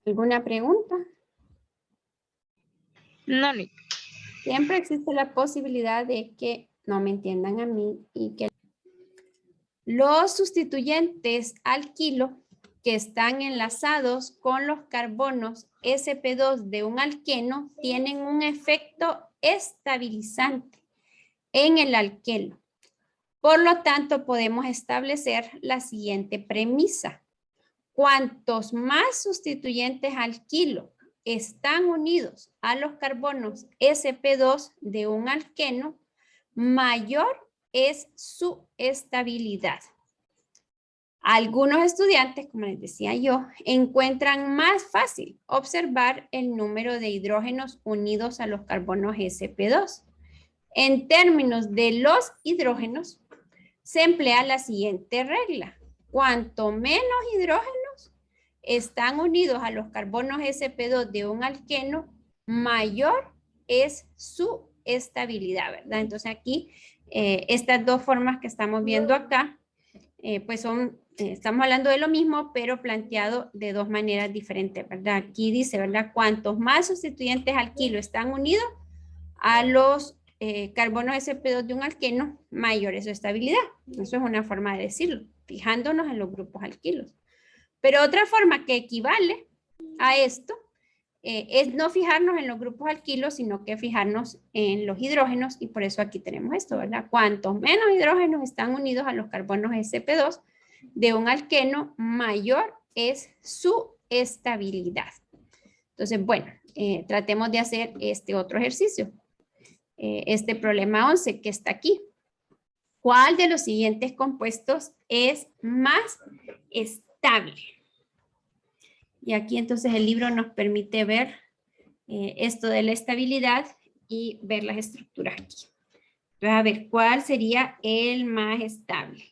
¿Alguna pregunta? No, Nick. Siempre existe la posibilidad de que no me entiendan a mí y que los sustituyentes alquilo que están enlazados con los carbonos sp2 de un alqueno tienen un efecto estabilizante en el alqueno. Por lo tanto, podemos establecer la siguiente premisa. Cuantos más sustituyentes alquilo están unidos a los carbonos sp2 de un alqueno, mayor es su estabilidad. Algunos estudiantes, como les decía yo, encuentran más fácil observar el número de hidrógenos unidos a los carbonos sp2. En términos de los hidrógenos, se emplea la siguiente regla. Cuanto menos hidrógenos están unidos a los carbonos sp2 de un alqueno, mayor es su estabilidad, ¿verdad? Entonces aquí, estas dos formas que estamos viendo acá, pues son, estamos hablando de lo mismo, pero planteado de dos maneras diferentes, ¿verdad? Aquí dice, ¿verdad? Cuantos más sustituyentes alquilo están unidos a los carbonos sp2 de un alqueno, mayor es su estabilidad. Eso es una forma de decirlo, fijándonos en los grupos alquilos. Pero otra forma que equivale a esto es no fijarnos en los grupos alquilos, sino que fijarnos en los hidrógenos, y por eso aquí tenemos esto, ¿verdad? Cuantos menos hidrógenos están unidos a los carbonos sp2 de un alqueno, mayor es su estabilidad. Entonces, bueno, tratemos de hacer este otro ejercicio. Este problema 11 que está aquí. ¿Cuál de los siguientes compuestos es más estable? Y aquí entonces el libro nos permite ver esto de la estabilidad y ver las estructuras aquí. Entonces, a ver, ¿cuál sería el más estable?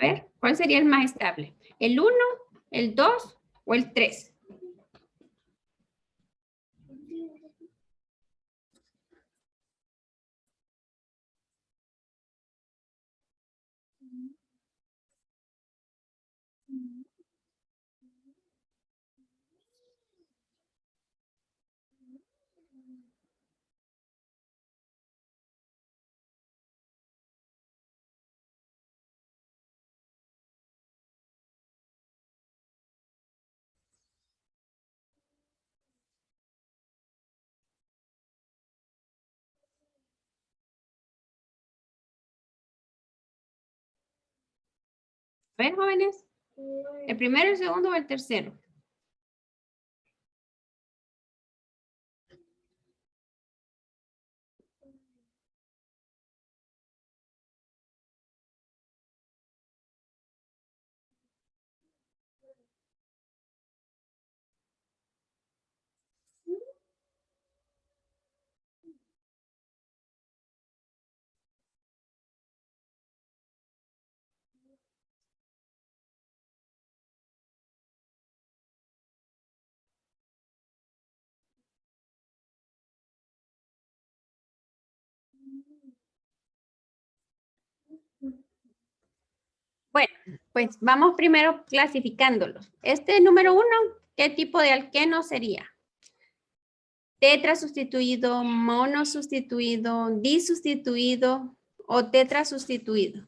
A ver, ¿cuál sería el más estable? ¿El 1, el 2 o el 3? A ver, jóvenes, ¿el primero, el segundo o el tercero? Bueno, pues vamos primero clasificándolos. Este número 1, ¿qué tipo de alqueno sería? Tetra sustituido, mono sustituido, disustituido o tetra sustituido.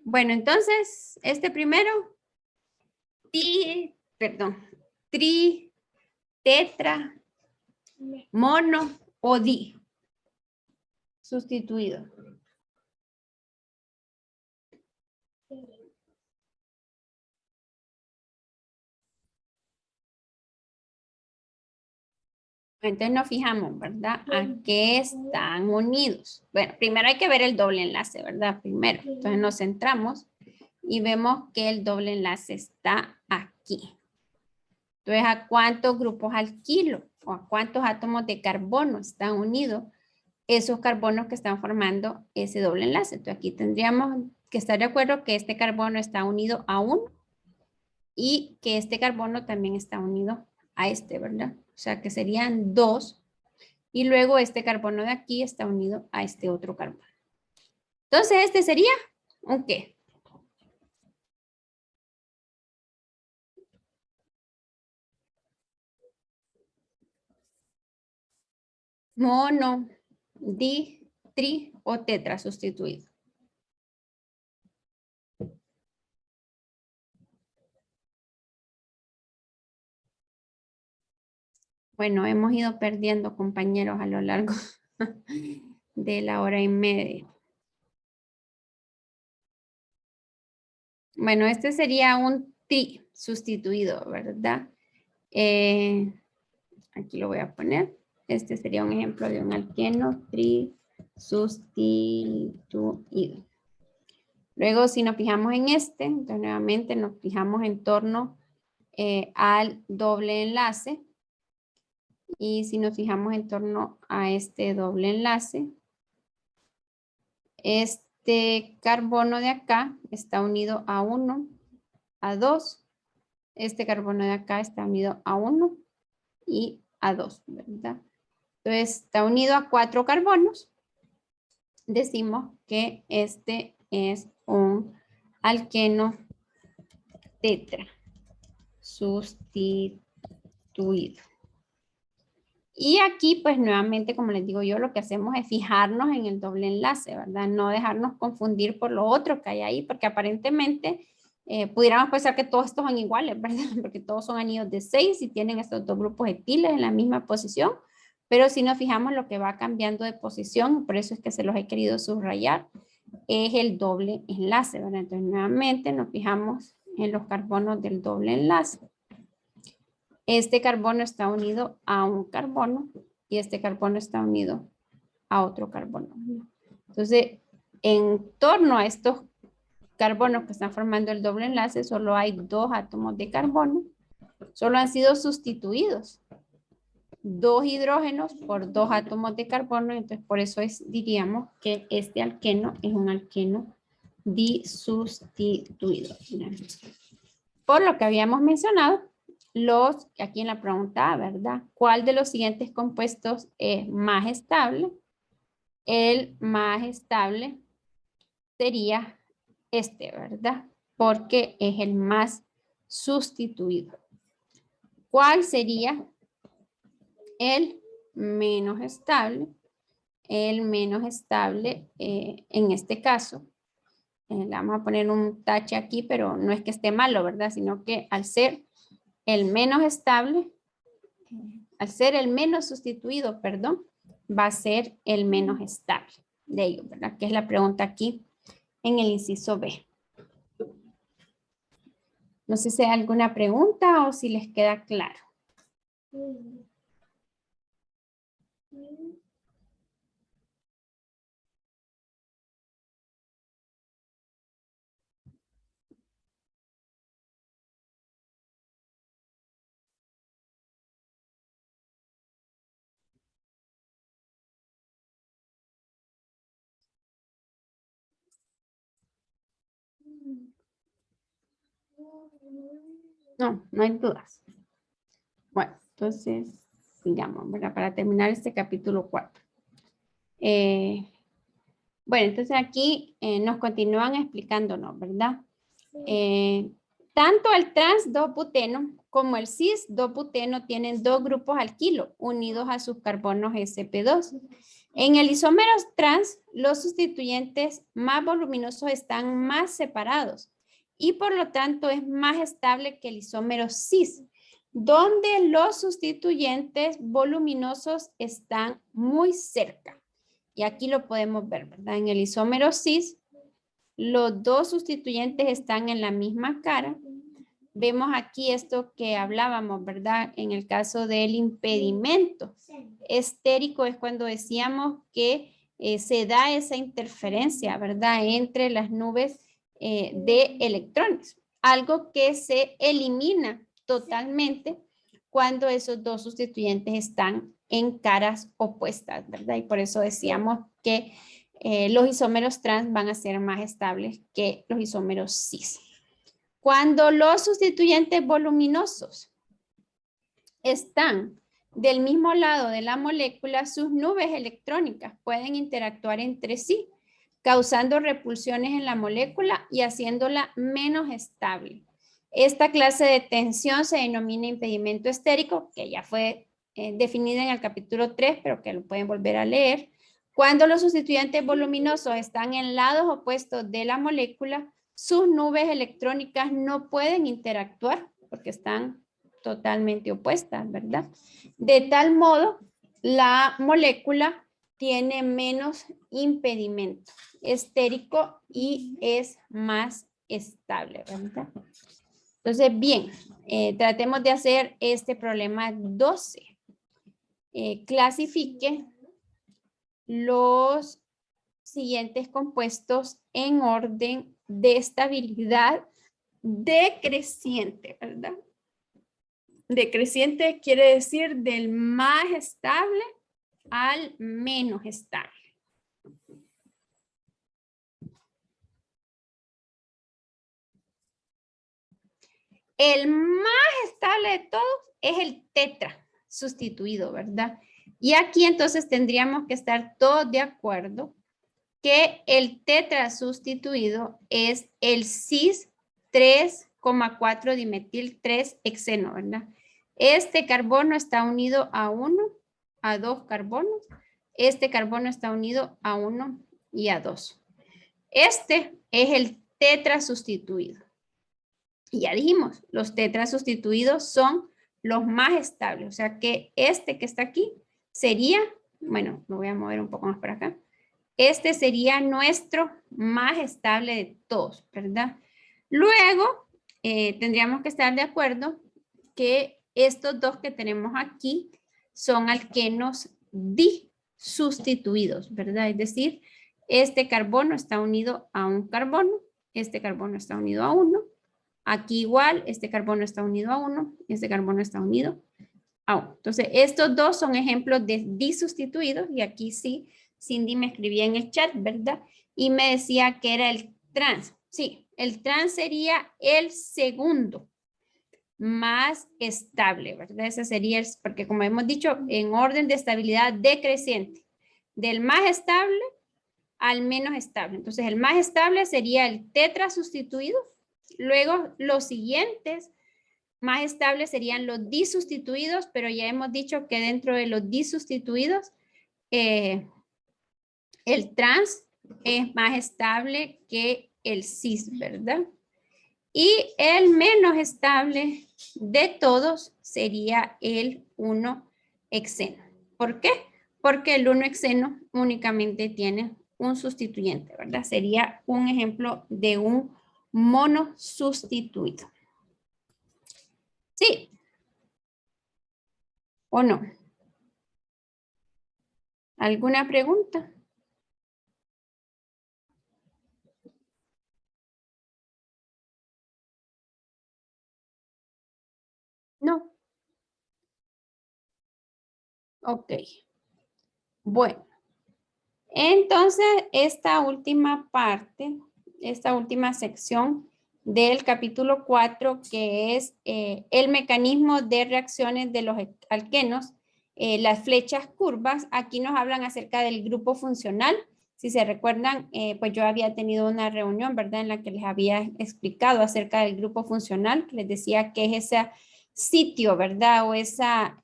Bueno, entonces, este primero, tri, tetra, mono o di. Sustituido. Entonces nos fijamos, ¿verdad? ¿A qué están unidos? Bueno, primero hay que ver el doble enlace, ¿verdad? Primero. Entonces nos centramos y vemos que el doble enlace está aquí. Entonces, ¿a cuántos grupos alquilo o a cuántos átomos de carbono están unidos esos carbonos que están formando ese doble enlace? Entonces, aquí tendríamos que estar de acuerdo que este carbono está unido a uno y que este carbono también está unido a este, ¿verdad? O sea, que serían 2. Y luego este carbono de aquí está unido a este otro carbono. Entonces, este sería un ¿qué? Mono, di, tri o tetra sustituido. Bueno, hemos ido perdiendo compañeros a lo largo de la hora y media. Bueno, este sería un tri sustituido, ¿verdad? Aquí lo voy a poner. Este sería un ejemplo de un alqueno tri sustituido. Luego, si nos fijamos en este, entonces nuevamente nos fijamos en torno al doble enlace. Y si nos fijamos en torno a este doble enlace, este carbono de acá está unido a 1, a 2. Este carbono de acá está unido a 1 y a 2, ¿verdad? Entonces, está unido a 4 carbonos. Decimos que este es un alqueno tetra sustituido. Y aquí, pues nuevamente, como les digo yo, lo que hacemos es fijarnos en el doble enlace, ¿verdad? No dejarnos confundir por lo otro que hay ahí, porque aparentemente pudiéramos pensar que todos estos son iguales, ¿verdad? Porque todos son anillos de 6 y tienen estos dos grupos etiles en la misma posición, pero si nos fijamos lo que va cambiando de posición, por eso es que se los he querido subrayar, es el doble enlace, ¿verdad? Entonces, nuevamente nos fijamos en los carbonos del doble enlace. Este carbono está unido a un carbono y este carbono está unido a otro carbono. Entonces, en torno a estos carbonos que están formando el doble enlace, solo hay 2 átomos de carbono. Solo han sido sustituidos 2 hidrógenos por 2 átomos de carbono. Entonces, por eso diríamos que este alqueno es un alqueno disustituido. Por lo que habíamos mencionado, aquí en la pregunta A, ¿verdad? ¿Cuál de los siguientes compuestos es más estable? El más estable sería este, ¿verdad? Porque es el más sustituido. ¿Cuál sería el menos estable? El menos estable, en este caso, le vamos a poner un tache aquí, pero no es que esté malo, ¿verdad? Sino que al ser el menos estable, al ser el menos sustituido, perdón, va a ser el menos estable de ellos, ¿verdad? Que es la pregunta aquí en el inciso B. No sé si hay alguna pregunta o si les queda claro. No, no hay dudas. Bueno, entonces, sigamos, ¿verdad? Para terminar este capítulo 4. Bueno, entonces aquí nos continúan explicándonos, ¿verdad? Tanto el trans 2-buteno como el cis 2-buteno tienen 2 grupos alquilo unidos a sus carbonos sp2. En el isómero trans, los sustituyentes más voluminosos están más separados y por lo tanto es más estable que el isómero cis, donde los sustituyentes voluminosos están muy cerca. Y aquí lo podemos ver, ¿verdad? En el isómero cis, los 2 sustituyentes están en la misma cara. Vemos aquí esto que hablábamos, ¿verdad? En el caso del impedimento estérico es cuando decíamos que se da esa interferencia, ¿verdad? Entre las nubes de electrones. Algo que se elimina totalmente cuando esos 2 sustituyentes están en caras opuestas, ¿verdad? Y por eso decíamos que los isómeros trans van a ser más estables que los isómeros cis. Cuando los sustituyentes voluminosos están del mismo lado de la molécula, sus nubes electrónicas pueden interactuar entre sí, causando repulsiones en la molécula y haciéndola menos estable. Esta clase de tensión se denomina impedimento estérico, que ya fue definida en el capítulo 3, pero que lo pueden volver a leer. Cuando los sustituyentes voluminosos están en lados opuestos de la molécula, sus nubes electrónicas no pueden interactuar porque están totalmente opuestas, ¿verdad? De tal modo, la molécula tiene menos impedimento estérico y es más estable, ¿verdad? Entonces, bien, tratemos de hacer este problema 12. Clasifique los siguientes compuestos en orden de estabilidad decreciente, ¿verdad? Decreciente quiere decir del más estable al menos estable. El más estable de todos es el tetra sustituido, ¿verdad? Y aquí entonces tendríamos que estar todos de acuerdo que el tetra sustituido es el cis 3,4 dimetil 3 hexeno, ¿verdad? Este carbono está unido a 1, a 2 carbonos. Este carbono está unido a 1 y a 2. Este es el tetra sustituido. Y ya dijimos, los tetras sustituidos son los más estables. O sea que este que está aquí sería, bueno, lo voy a mover un poco más para acá. Este sería nuestro más estable de todos, ¿verdad? Luego, tendríamos que estar de acuerdo que estos dos que tenemos aquí son alquenos disustituidos, ¿verdad? Es decir, Este carbono está unido a un carbono. Este carbono está unido a uno. Aquí igual, este carbono está unido a uno. Este carbono está unido a uno. Entonces, estos dos son ejemplos de disustituidos. Y aquí sí, Cindy me escribía en el chat, ¿verdad? Y me decía que era el trans. Sí, el trans sería el segundo más estable, ¿verdad? Ese sería, porque como hemos dicho, en orden de estabilidad decreciente. Del más estable al menos estable. Entonces, el más estable sería el tetra sustituido. Luego, los siguientes más estables serían los disustituidos, pero ya hemos dicho que dentro de los disustituidos, el trans es más estable que el cis, ¿verdad? Y el menos estable de todos sería el 1-hexeno. ¿Por qué? Porque el 1-hexeno únicamente tiene un sustituyente, ¿verdad? Sería un ejemplo de un monosustituido. ¿Sí? ¿O no? ¿Alguna pregunta? No. Ok. Bueno. Entonces, esta última parte, esta última sección del capítulo 4, que es el mecanismo de reacciones de los alquenos, las flechas curvas, aquí nos hablan acerca del grupo funcional. Si se recuerdan, pues yo había tenido una reunión, ¿verdad?, en la que les había explicado acerca del grupo funcional, les decía que es ese sitio, ¿verdad?, o esa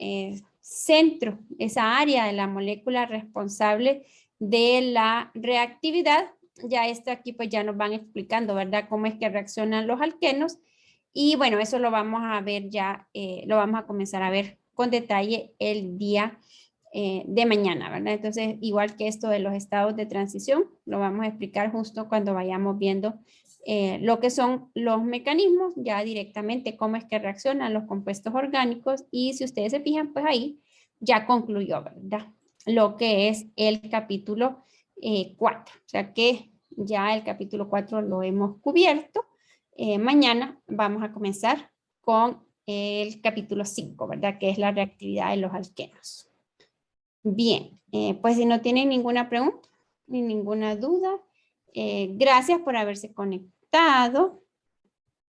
centro, esa área de la molécula responsable de la reactividad. Ya esto aquí pues ya nos van explicando, ¿verdad?, cómo es que reaccionan los alquenos. Y bueno, eso lo vamos a ver ya, lo vamos a comenzar a ver con detalle el día de mañana, ¿verdad? Entonces, igual que esto de los estados de transición, lo vamos a explicar justo cuando vayamos viendo lo que son los mecanismos, ya directamente cómo es que reaccionan los compuestos orgánicos. Y si ustedes se fijan, pues ahí ya concluyó, ¿verdad?, lo que es el capítulo 4. O sea que ya el capítulo 4 lo hemos cubierto. Mañana vamos a comenzar con el capítulo 5, ¿verdad?, que es la reactividad de los alquenos. Bien, pues si no tienen ninguna pregunta ni ninguna duda, gracias por haberse conectado.